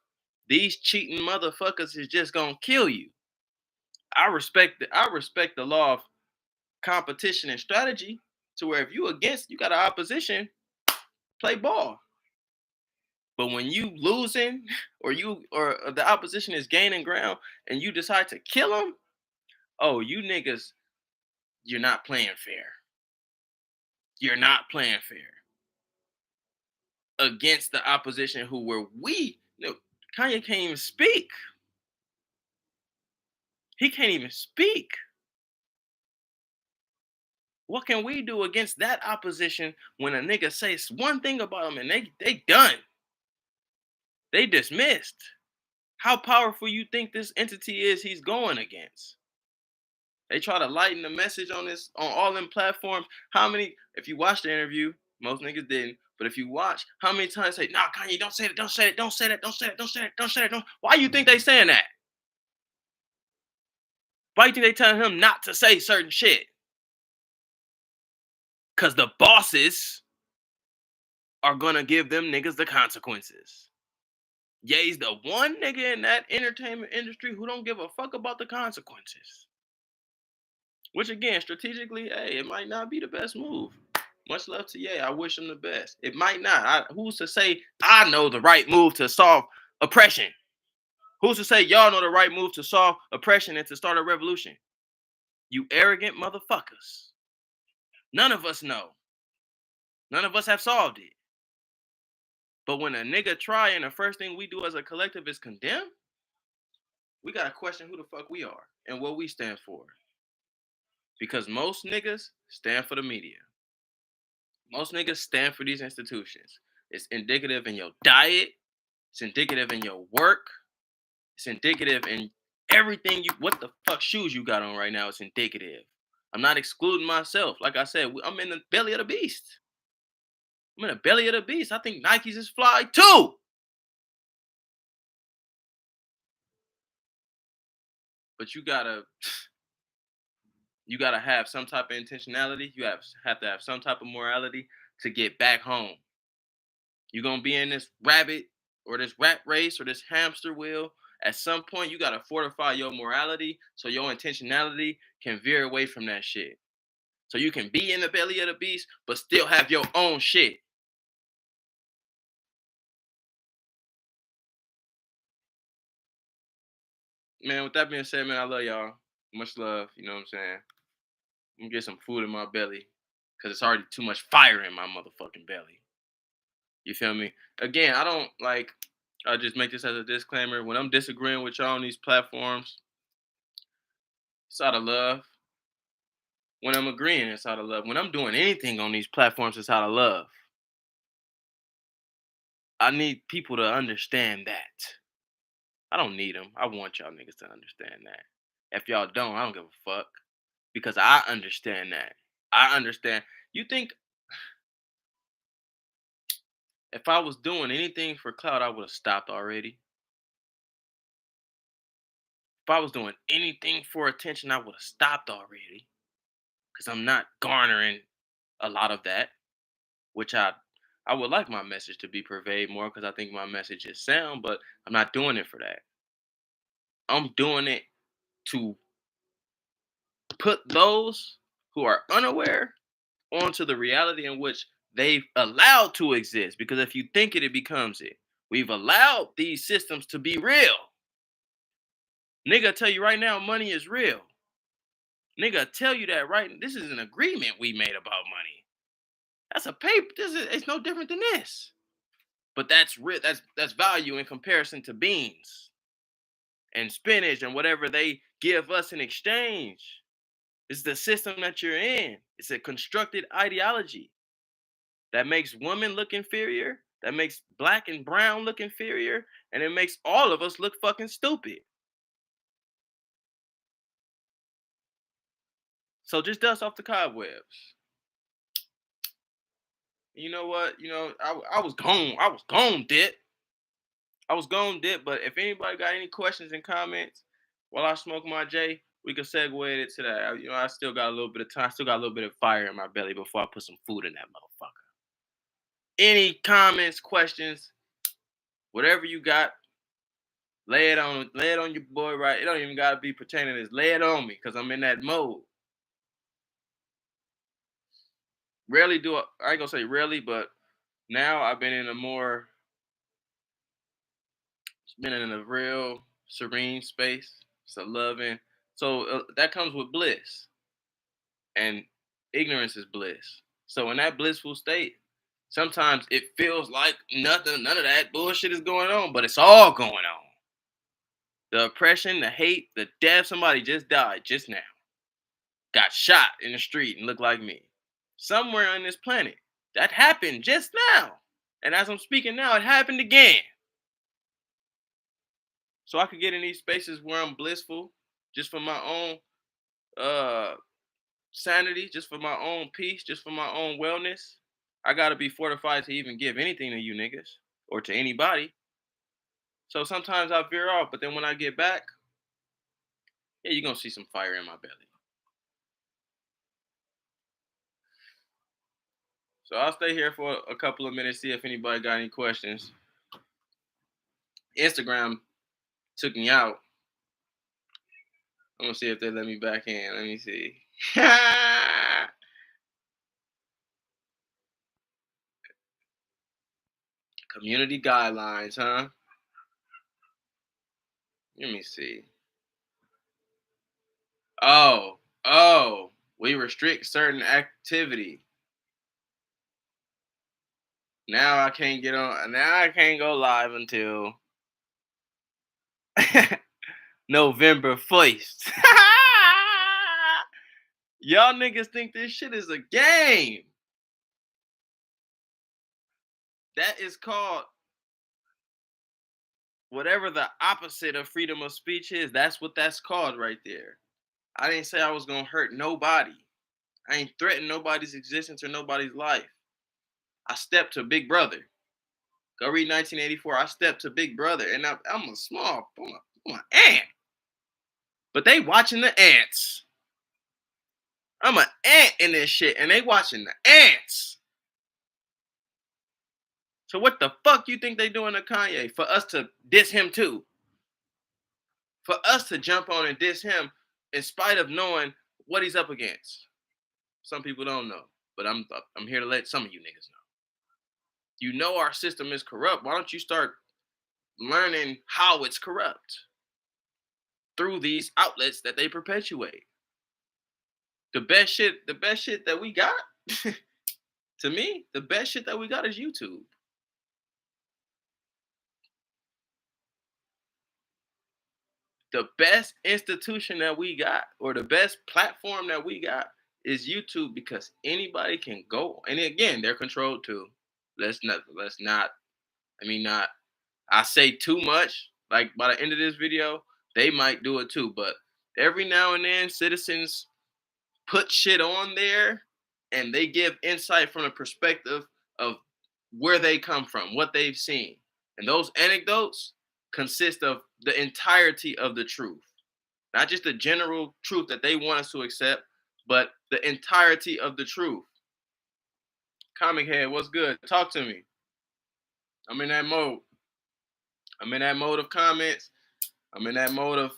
these cheating motherfuckers is just gonna kill you. I respect the law of competition and strategy to where if you got an opposition, play ball. But when you losing or the opposition is gaining ground and you decide to kill them, oh, you niggas, you're not playing fair. You're not playing fair against the opposition who were Kanye can't even speak. He can't even speak. What can we do against that opposition when a nigga says one thing about them and they done? They dismissed. How powerful you think this entity is he's going against? They try to lighten the message on all them platforms. How many, if you watch the interview, most niggas didn't, but if you watch, how many times say, nah, Kanye, don't say that, don't say that, don't say that, don't say that, don't say that, don't say that, don't. Why you think they saying that? Why you think they telling him not to say certain shit? Cause the bosses are gonna give them niggas the consequences. Ye's the one nigga in that entertainment industry who don't give a fuck about the consequences. Which again, strategically, hey, it might not be the best move. Much love to Ye. I wish him the best. It might not. Who's to say I know the right move to solve oppression? Who's to say y'all know the right move to solve oppression and to start a revolution? You arrogant motherfuckers. None of us know. None of us have solved it. But when a nigga try and the first thing we do as a collective is condemn, we gotta question who the fuck we are and what we stand for. Because most niggas stand for the media. Most niggas stand for these institutions. It's indicative in your diet. It's indicative in your work. It's indicative in everything what the fuck shoes you got on right now. It's indicative. I'm not excluding myself. Like I said, I'm in the belly of the beast. I'm in the belly of the beast. I think Nikes is fly too. But you gotta have some type of intentionality. You have to have some type of morality to get back home. You're gonna be in this rabbit or this rat race or this hamster wheel. At some point, you gotta fortify your morality so your intentionality can veer away from that shit. So you can be in the belly of the beast, but still have your own shit. Man, with that being said, man, I love y'all. Much love. You know what I'm saying? I'm gonna get some food in my belly. Cause it's already too much fire in my motherfucking belly. You feel me? Again, I don't like I just make this as a disclaimer. When I'm disagreeing with y'all on these platforms, it's out of love. When I'm agreeing, it's out of love. When I'm doing anything on these platforms, it's out of love. I need people to understand that. I don't need them. I want y'all niggas to understand that. If y'all don't, I don't give a fuck. Because I understand that. I understand. You think if I was doing anything for clout, I would have stopped already? If I was doing anything for attention, I would have stopped already. Because I'm not garnering a lot of that, which I would like my message to be pervade more because I think my message is sound, but I'm not doing it for that. I'm doing it to put those who are unaware onto the reality in which they've allowed to exist. Because if you think it, it becomes it. We've allowed these systems to be real. Nigga, tell you right now, money is real. Nigga, tell you that right. This is an agreement we made about money. That's a paper. It's no different than this. But that's that's value in comparison to beans and spinach and whatever they give us in exchange. It's the system that you're in. It's a constructed ideology that makes women look inferior, that makes black and brown look inferior, and it makes all of us look fucking stupid. So just dust off the cobwebs. You know what? I was gone. I was gone, Dit. I was gone, Dit. But if anybody got any questions and comments while I smoke my J, we can segue it to that. I still got a little bit of time. Still got a little bit of fire in my belly before I put some food in that motherfucker. Any comments, questions, whatever you got, lay it on your boy, right? It don't even gotta be pertaining to this. Lay it on me, cause I'm in that mode. Rarely do I ain't gonna say rarely, but now I've been in a more been in a real serene space. It's a loving. So that comes with bliss, and ignorance is bliss. So in that blissful state, sometimes it feels like none of that bullshit is going on, but it's all going on. The oppression, the hate, the death. Somebody just died just now. Got shot in the street and looked like me. Somewhere on this planet. That happened just now. And as I'm speaking now, it happened again. So I could get in these spaces where I'm blissful, just for my own uh sanity, just for my own peace, just for my own wellness. I gotta be fortified to even give anything to you niggas or to anybody. So sometimes I veer off, but then when I get back, yeah, you're gonna see some fire in my belly. So I'll stay here for a couple of minutes, see if anybody got any questions. Instagram took me out. I'm gonna see if they let me back in. Let me see. Community guidelines, huh? Let me see. Oh, we restrict certain activity. Now I can't get on. Now I can't go live until November 1st. Y'all niggas think this shit is a game. That is called whatever the opposite of freedom of speech is. That's what that's called right there. I didn't say I was gonna hurt nobody. I ain't threatened nobody's existence or nobody's life. I stepped to Big Brother. Go read 1984. I stepped to Big Brother, and I'm a small, I'm an ant. But they watching the ants. I'm an ant in this shit, and they watching the ants. So what the fuck you think they doing to Kanye? For us to diss him too? For us to jump on and diss him in spite of knowing what he's up against? Some people don't know, but I'm here to let some of you niggas know. You know our system is corrupt. Why don't you start learning how it's corrupt through these outlets that they perpetuate? The best shit that we got, to me, the best shit that we got is YouTube. The best institution that we got, or the best platform that we got, is YouTube, because anybody can go. And again, they're controlled too. Let's not. I say too much. Like by the end of this video, they might do it too. But every now and then, citizens put shit on there, and they give insight from the perspective of where they come from, what they've seen, and those anecdotes consist of the entirety of the truth, not just the general truth that they want us to accept, but the entirety of the truth. Comic Head, what's good? Talk to me. I'm in that mode. I'm in that mode of comments. I'm in that mode of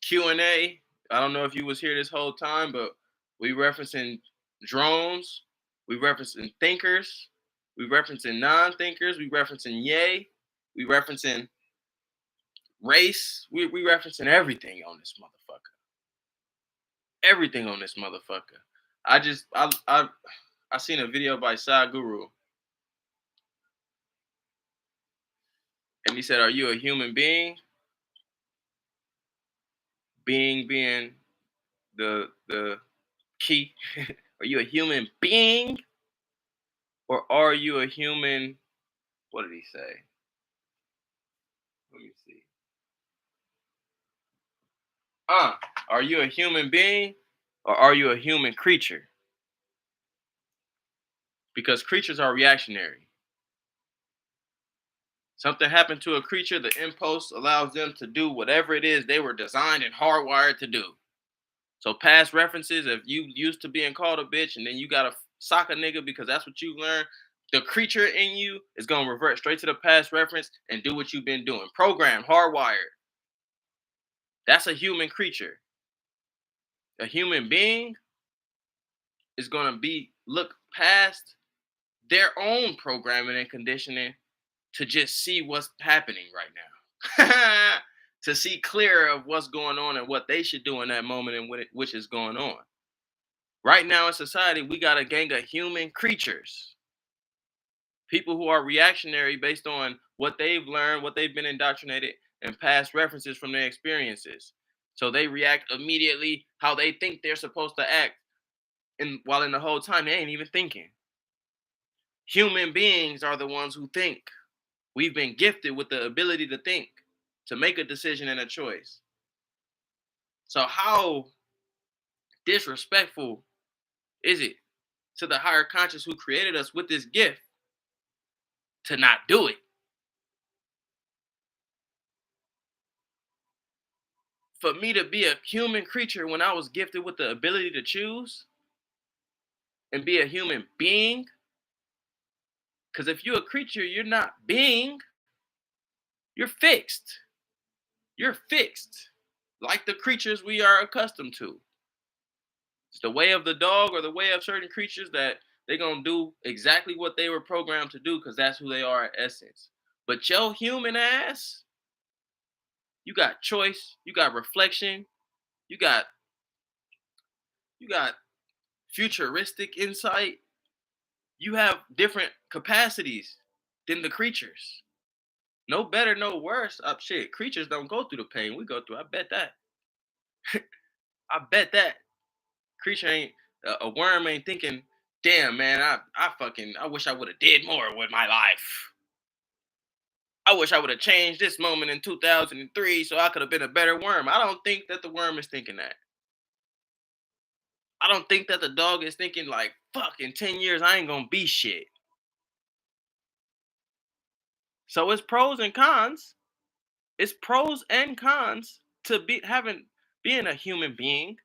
Q&A. I don't know if you was here this whole time, but we referencing drones, we referencing thinkers, we referencing non-thinkers, we referencing yay, we referencing race, we referencing everything on this motherfucker. Everything on this motherfucker. I I seen a video by Sadhguru, and he said, "Are you a human being? Being the key. Are you a human being, or are you a human? What did he say? Let me see. Are you a human being, or are you a human creature? Because creatures are reactionary. Something happened to a creature, the impulse allows them to do whatever it is they were designed and hardwired to do. So past references, if you used to being called a bitch and then you got to sock a nigga because that's what you learned, the creature in you is going to revert straight to the past reference and do what you've been doing. Programmed, hardwired. That's a human creature. A human being is going to be look past their own programming and conditioning to just see what's happening right now. To see clear of what's going on and what they should do in that moment and which is going on. Right now in society, we got a gang of human creatures. People who are reactionary based on what they've learned, what they've been indoctrinated, and past references from their experiences. So they react immediately how they think they're supposed to act, and while in the whole time they ain't even thinking. Human beings are the ones who think. We've been gifted with the ability to think, to make a decision and a choice. So how disrespectful is it to the higher conscious who created us with this gift to not do it? For me to be a human creature when I was gifted with the ability to choose and be a human being, because if you're a creature, you're not being, you're fixed. You're fixed, like the creatures we are accustomed to. It's the way of the dog or the way of certain creatures that they're going to do exactly what they were programmed to do because that's who they are at essence. But your human ass, you got choice, you got reflection, you got you got futuristic insight, you have different capacities than the creatures. No better, no worse. Shit, creatures don't go through the pain we go through. I bet that. I bet that creature ain't a worm ain't thinking, damn man, I wish I would have did more with my life. I wish I would have changed this moment in 2003 so I could have been a better worm. I don't think that the worm is thinking that. I don't think that the dog is thinking like, fuck, in 10 years I ain't gonna be shit. So it's pros and cons. It's pros and cons to be having being a human being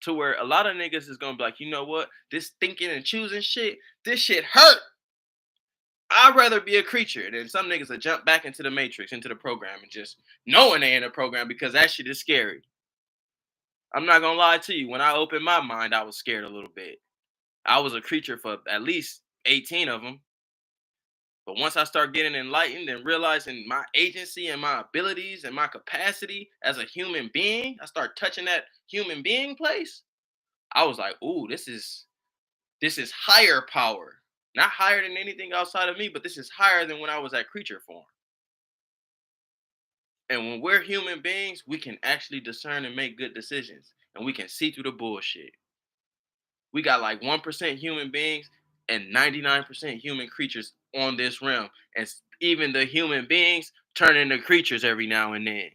to where a lot of niggas is gonna be like, you know what? This thinking and choosing shit, this shit hurt. I'd rather be a creature than some niggas that jump back into the matrix, into the program, and just knowing they in a program because that shit is scary. I'm not gonna lie to you. When I opened my mind, I was scared a little bit. I was a creature for at least 18 of them. But once I start getting enlightened and realizing my agency and my abilities and my capacity as a human being, I start touching that human being place. I was like, ooh, this is higher power. Not higher than anything outside of me, but this is higher than when I was at creature form. And when we're human beings, we can actually discern and make good decisions. And we can see through the bullshit. We got like 1% human beings and 99% human creatures on this realm. And even the human beings turn into creatures every now and then.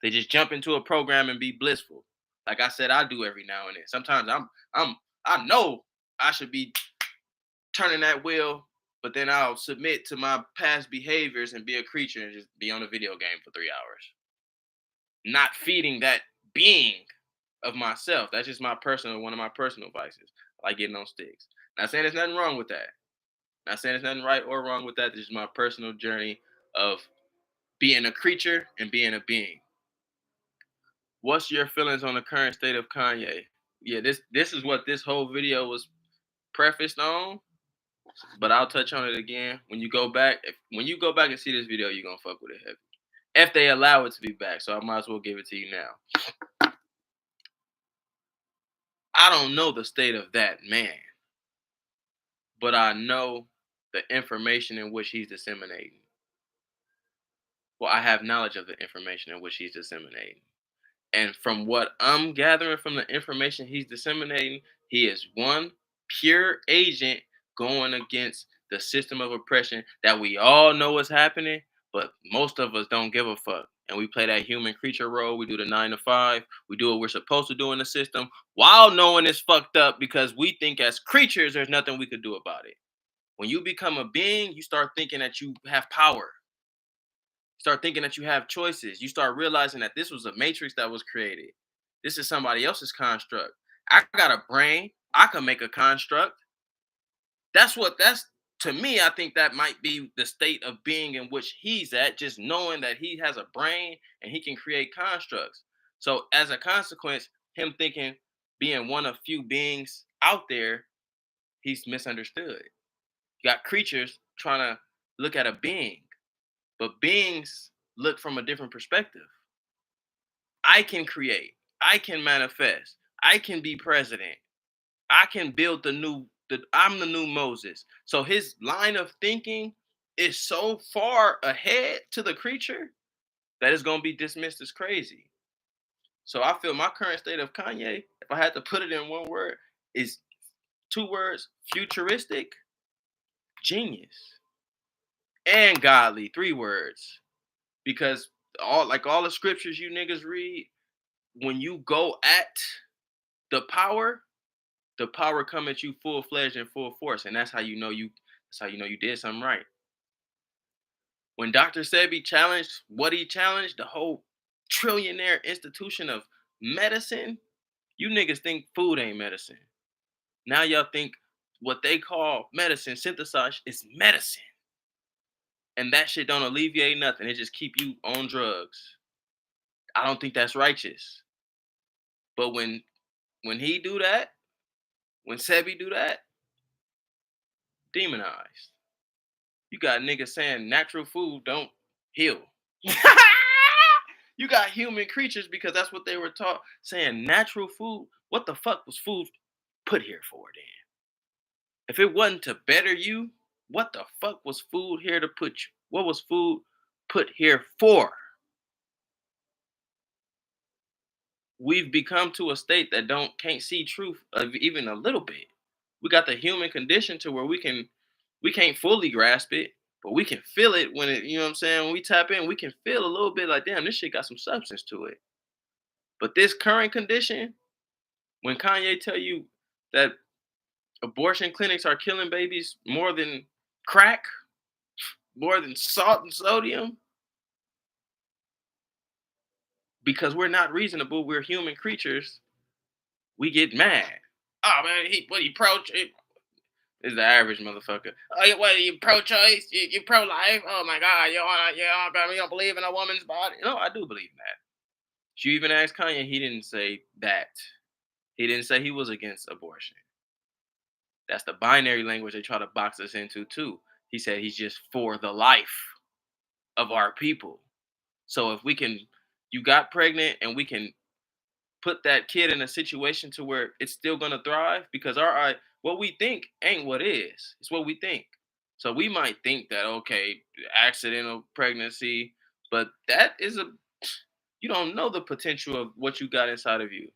They just jump into a program and be blissful. Like I said, I do every now and then. Sometimes I know I should be turning that wheel, but then I'll submit to my past behaviors and be a creature and just be on a video game for 3 hours. Not feeding that being of myself. That's just one of my personal vices. I like getting on sticks. Not saying there's nothing wrong with that. Not saying there's nothing right or wrong with that. This is my personal journey of being a creature and being a being. What's your feelings on the current state of Kanye? Yeah, this is what this whole video was prefaced on, but I'll touch on it again when you go back. When you go back and see this video, you're gonna fuck with it heavy. If they allow it to be back, so I might as well give it to you now. I don't know the state of that man. but I know the information in which he's disseminating. Well, I have knowledge of the information in which he's disseminating. And from what I'm gathering from the information he's disseminating, he is one pure agent going against the system of oppression that we all know is happening, but most of us don't give a fuck. And we play that human creature role. We do the 9 to 5. We do what we're supposed to do in the system while knowing it's fucked up because we think as creatures there's nothing we could do about it. When you become a being, you start thinking that you have power. Start thinking that you have choices. You start realizing that this was a matrix that was created. This is somebody else's construct. I got a brain. I can make a construct. That's to me, I think that might be the state of being in which he's at, just knowing that he has a brain and he can create constructs. So as a consequence, him thinking being one of few beings out there, he's misunderstood. You got creatures trying to look at a being, but beings look from a different perspective. I can create, I can manifest, I can be president, I can build I'm the new Moses. So his line of thinking is so far ahead to the creature that it's gonna be dismissed as crazy. So I feel my current state of Kanye, if I had to put it in one word, is 2 words: futuristic, genius, and godly. 3 words. Because all the scriptures you niggas read, when you go at the power come at you full fledged and full force, and that's how you know you did something right. When Dr. Sebi challenged what he challenged, the whole trillionaire institution of medicine, you niggas think food ain't medicine. Now y'all think what they call medicine synthesized is medicine. And that shit don't alleviate nothing. It just keep you on drugs. I don't think that's righteous. But when he do that, when Sebi do that, demonized. You got niggas saying natural food don't heal. You got human creatures because that's what they were taught saying natural food. What the fuck was food put here for then? If it wasn't to better you, what the fuck was food here to put you? What was food put here for? We've become to a state that don't can't see truth of even a little bit. We got the human condition to where we can't fully grasp it, but we can feel it when it, you know what I'm saying? When we tap in, we can feel a little bit like, damn, this shit got some substance to it. But this current condition, when Kanye tell you that abortion clinics are killing babies more than crack, more than salt and sodium, because we're not reasonable, we're human creatures, we get mad. Oh man, he pro is the average motherfucker. Oh, what are you pro-choice? You pro-life? Oh my God, you don't believe in a woman's body? No, I do believe in that. You even ask Kanye, he didn't say that. He didn't say he was against abortion. That's the binary language they try to box us into too. He said he's just for the life of our people. So if we can, you got pregnant and we can put that kid in a situation to where it's still gonna thrive because what we think ain't what is. It's what we think. So we might think that okay, accidental pregnancy, but that is a you don't know the potential of what you got inside of you.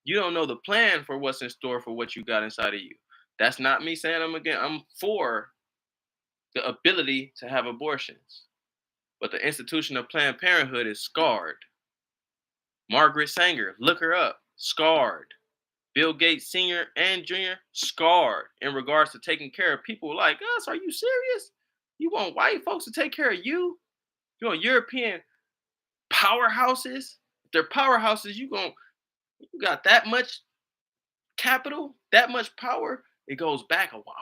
You don't know the plan for what's in store for what you got inside of you. That's not me saying I'm for the ability to have abortions. But the institution of Planned Parenthood is scarred. Margaret Sanger, look her up, scarred. Bill Gates Sr. and Jr. scarred in regards to taking care of people like us. Are you serious? You want white folks to take care of you? You want European powerhouses? If they're powerhouses, you got that much capital, that much power, it goes back a while.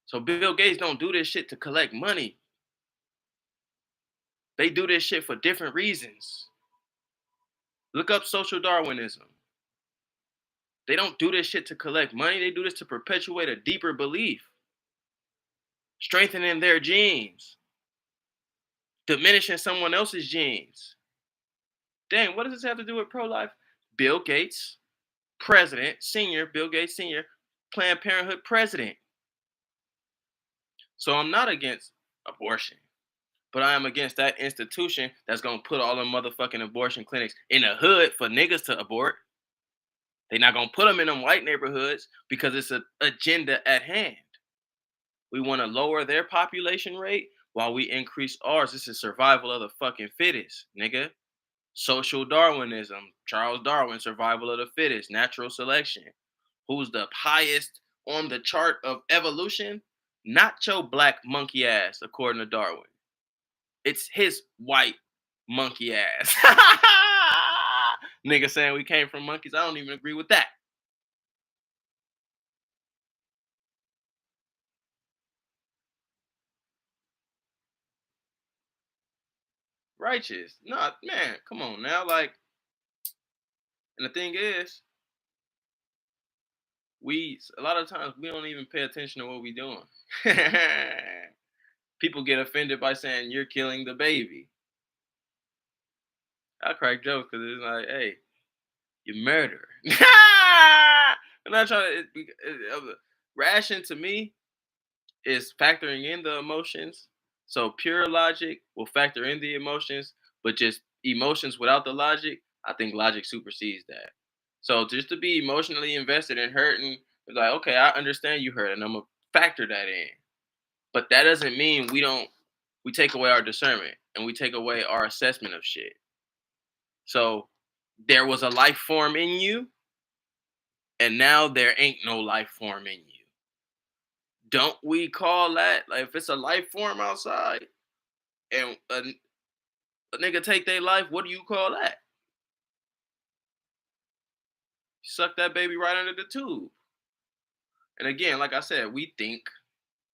So Bill Gates don't do this shit to collect money. They do this shit for different reasons. Look up social Darwinism. They don't do this shit to collect money. They do this to perpetuate a deeper belief, strengthening their genes, diminishing someone else's genes. Dang, what does this have to do with pro-life? Bill Gates, president, senior, Bill Gates Sr., Planned Parenthood president. So I'm not against abortion, but I am against that institution that's gonna put all the motherfucking abortion clinics in the hood for niggas to abort. They're not gonna put them in them white neighborhoods because it's an agenda at hand. We want to lower their population rate while we increase ours. This is survival of the fucking fittest, nigga. Social Darwinism, Charles Darwin, survival of the fittest, natural selection. Who's the highest on the chart of evolution? Not your black monkey ass, according to Darwin. It's his white monkey ass. Nigga saying we came from monkeys. I don't even agree with that. Righteous. Nah, man, come on now. Like, and the thing is, we a lot of times we don't even pay attention to what we doing. People get offended by saying you're killing the baby. I crack jokes because it's like, hey, you murderer. I'm not trying to. Ration to me is factoring in the emotions. So pure logic will factor in the emotions, but just emotions without the logic, I think logic supersedes that. So just to be emotionally invested in hurting, it's like, okay, I understand you hurt, and I'm gonna factor that in. But that doesn't mean we take away our discernment and we take away our assessment of shit. So there was a life form in you, and now there ain't no life form in you. Don't we call that, like, if it's a life form outside and a nigga take their life, what do you call that? Suck that baby right under the tube. And again, like I said, we think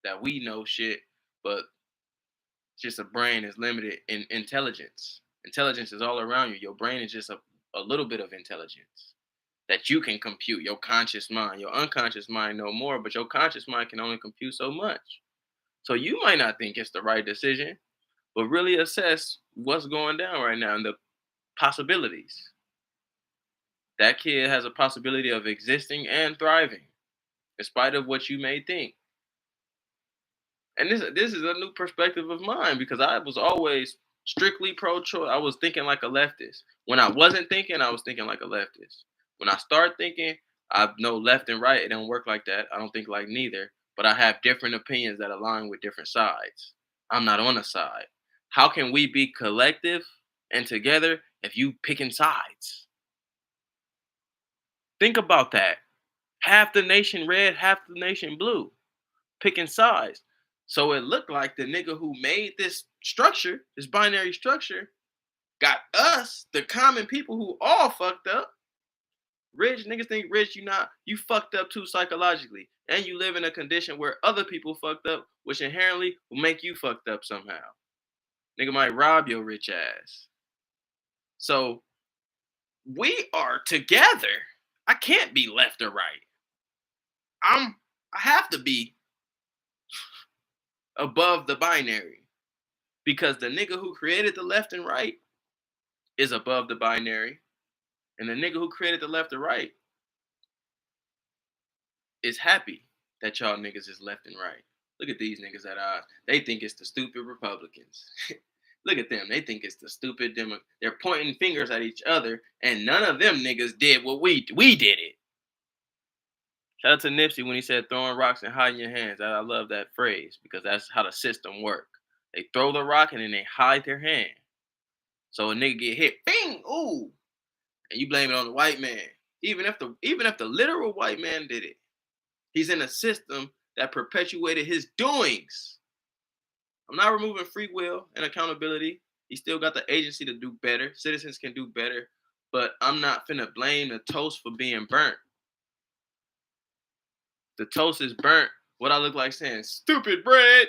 that we know shit, but just a brain is limited in intelligence. Intelligence is all around you. Your brain is just a little bit of intelligence that you can compute. Your conscious mind, your unconscious mind no more, but your conscious mind can only compute so much. So you might not think it's the right decision, but really assess what's going down right now and the possibilities. That kid has a possibility of existing and thriving, in spite of what you may think. And this is a new perspective of mine because I was always strictly pro-choice. I was thinking like a leftist. When I wasn't thinking, I was thinking like a leftist. When I start thinking, I know left and right. It don't work like that. I don't think like neither. But I have different opinions that align with different sides. I'm not on a side. How can we be collective and together if you picking sides? Think about that. Half the nation red, half the nation blue, picking sides. So it looked like the nigga who made this structure, this binary structure, got us, the common people who all fucked up. Rich niggas think rich, you fucked up too psychologically. And you live in a condition where other people fucked up, which inherently will make you fucked up somehow. Nigga might rob your rich ass. So we are together. I can't be left or right. I have to be above the binary because the nigga who created the left and right is above the binary, and the nigga who created the left and right is happy that y'all niggas is left and right. Look at these niggas at odds. They think it's the stupid Republicans. Look at them. They think it's the stupid Demo. They're pointing fingers at each other, and none of them niggas did what we did it. Shout out to Nipsey when he said throwing rocks and hiding your hands. I love that phrase because that's how the system works. They throw the rock and then they hide their hand. So a nigga get hit, bing, ooh, and you blame it on the white man. Even if the literal white man did it, he's in a system that perpetuated his doings. I'm not removing free will and accountability. He still got the agency to do better. Citizens can do better, but I'm not finna blame the toast for being burnt. The toast is burnt. What I look like saying, stupid bread.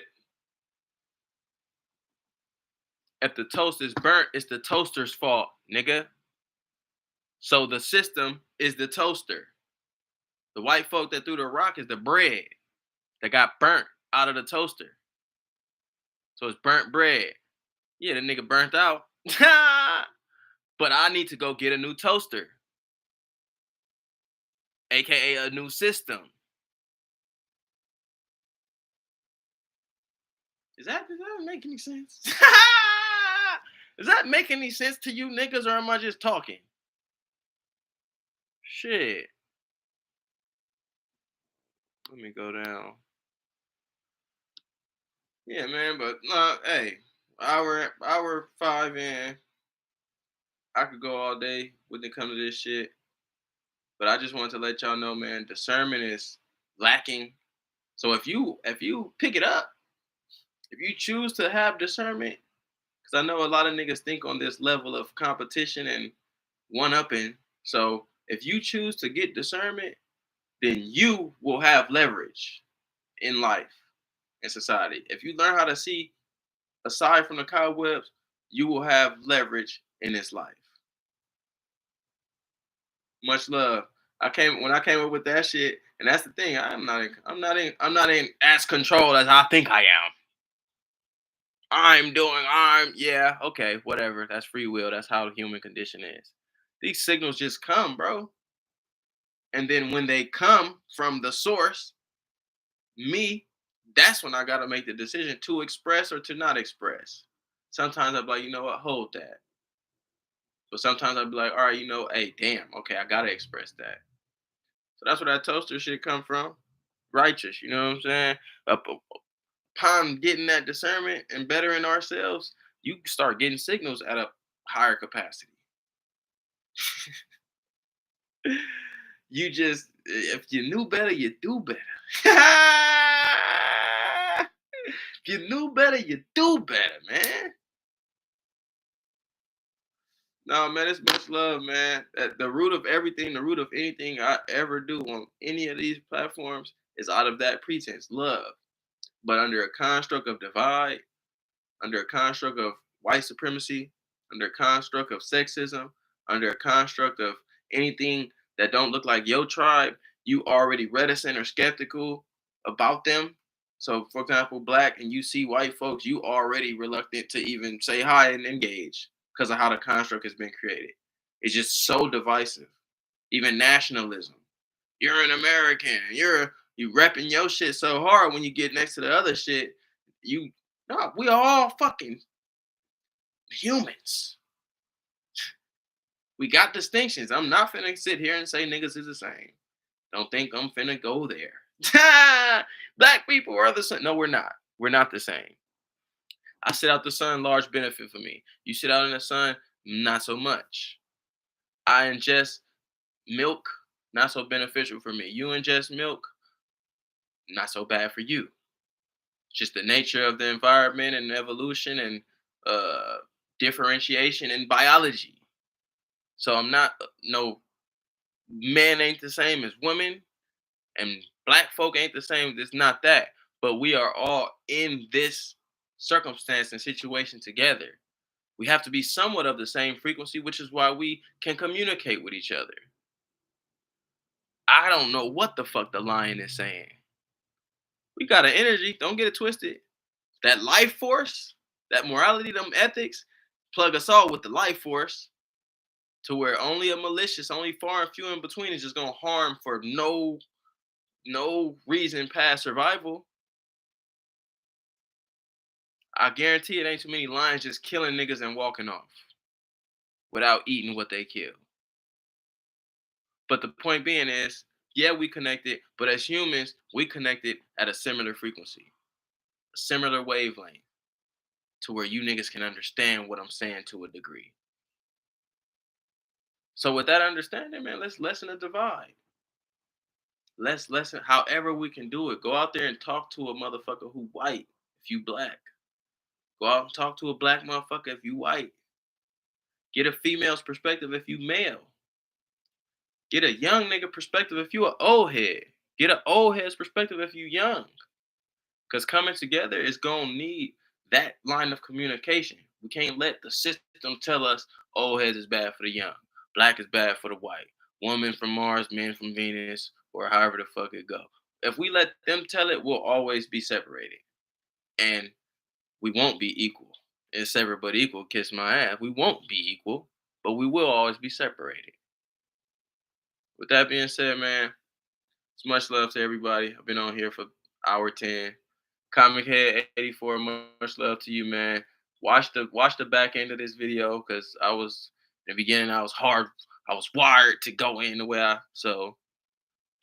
If the toast is burnt, it's the toaster's fault, nigga. So the system is the toaster. The white folk that threw the rock is the bread that got burnt out of the toaster. So it's burnt bread. Yeah, the nigga burnt out. But I need to go get a new toaster, aka a new system. Does that make any sense? Does that make any sense to you niggas, or am I just talking? Shit. Let me go down. Yeah, man, but hey, hour 5 in, I could go all day when it comes to this shit. But I just wanted to let y'all know, man, discernment is lacking. So if you pick it up, if you choose to have discernment, because I know a lot of niggas think on this level of competition and one upping. So if you choose to get discernment, then you will have leverage in life and society. If you learn how to see aside from the cobwebs, you will have leverage in this life. Much love. I came up with that shit, and that's the thing. I'm not in as control as I think I am. I'm yeah, okay, whatever. That's free will. That's how the human condition is. These signals just come, bro. And then when they come from the source, me, that's when I gotta make the decision to express or to not express. Sometimes I'm like, you know what, hold that. But sometimes I'd be like, all right, hey, damn, okay, I gotta express that. So that's where that toaster shit come from. Righteous, you know what I'm saying? Upon getting that discernment and bettering ourselves, you start getting signals at a higher capacity. You just, if you knew better, you do better. If you knew better, you do better, man. No, man, it's much love, man. At the root of everything, the root of anything I ever do on any of these platforms is out of that pretense, love. But under a construct of divide, under a construct of white supremacy, under a construct of sexism, under a construct of anything that don't look like your tribe, you already reticent or skeptical about them. So, for example, black and you see white folks, you already reluctant to even say hi and engage because of how the construct has been created. It's just so divisive. Even nationalism. You're an American. You repping your shit so hard when you get next to the other shit. You no, we are all fucking humans. We got distinctions. I'm not finna sit here and say niggas is the same. Don't think I'm finna go there. Black people are the same. No, we're not. We're not the same. I sit out the sun, large benefit for me. You sit out in the sun, not so much. I ingest milk, not so beneficial for me. You ingest milk, not so bad for you. Just the nature of the environment and evolution and uh, differentiation in biology. So I'm not no men ain't the same as women, and black folk ain't the same. It's not that, but we are all in this circumstance and situation together. We have to be somewhat of the same frequency, which is why we can communicate with each other. I don't know what the fuck the lion is saying. We got an energy. Don't get it twisted. That life force, that morality, them ethics, plug us all with the life force to where only a malicious, only far and few in between is just gonna harm for no reason past survival. I guarantee it ain't too many lions just killing niggas and walking off without eating what they kill. But the point being is, yeah, we connected, but as humans, we connected at a similar frequency, a similar wavelength to where you niggas can understand what I'm saying to a degree. So with that understanding, man, let's lessen the divide. Let's lessen however we can do it. Go out there and talk to a motherfucker who white if you black. Go out and talk to a black motherfucker if you white. Get a female's perspective if you male. Get a young nigga perspective if you an old head. Get an old head's perspective if you young. Cause coming together is gonna need that line of communication. We can't let the system tell us old heads is bad for the young, black is bad for the white, woman from Mars, men from Venus, or however the fuck it go. If we let them tell it, we'll always be separated, and we won't be equal. It's separate but equal. Kiss my ass. We won't be equal, but we will always be separated. With that being said, man, it's much love to everybody. I've been on here for hour 10. Comic Head 84, much love to you, man. Watch the back end of this video because I was in the beginning. I was wired to go in the way I so.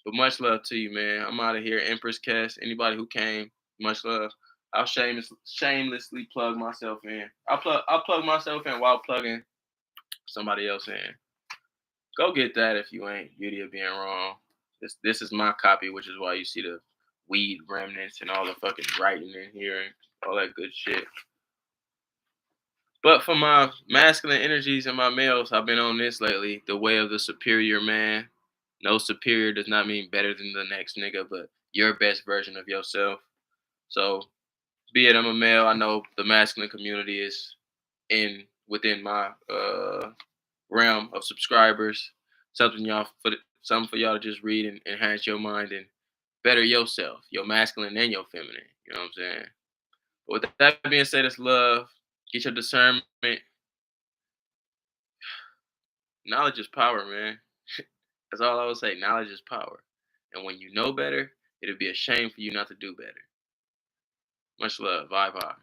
But much love to you, man. I'm out of here. Empress Cast. Anybody who came, much love. I'll shamelessly plug myself in. I'll plug myself in while plugging somebody else in. Go get that if you ain't. Beauty of being wrong. This is my copy, which is why you see the weed remnants and all the fucking writing in here and all that good shit. But for my masculine energies and my males, I've been on this lately. The way of the superior man. No superior does not mean better than the next nigga, but your best version of yourself. So, be it I'm a male, I know the masculine community is in within my realm of subscribers. Something for y'all to just read and enhance your mind and better yourself, your masculine and your feminine. You know what I'm saying? But with that being said, it's love. Get your discernment. Knowledge is power, man. That's all I would say. Knowledge is power. And when you know better, it'd be a shame for you not to do better. Much love. Bye bye.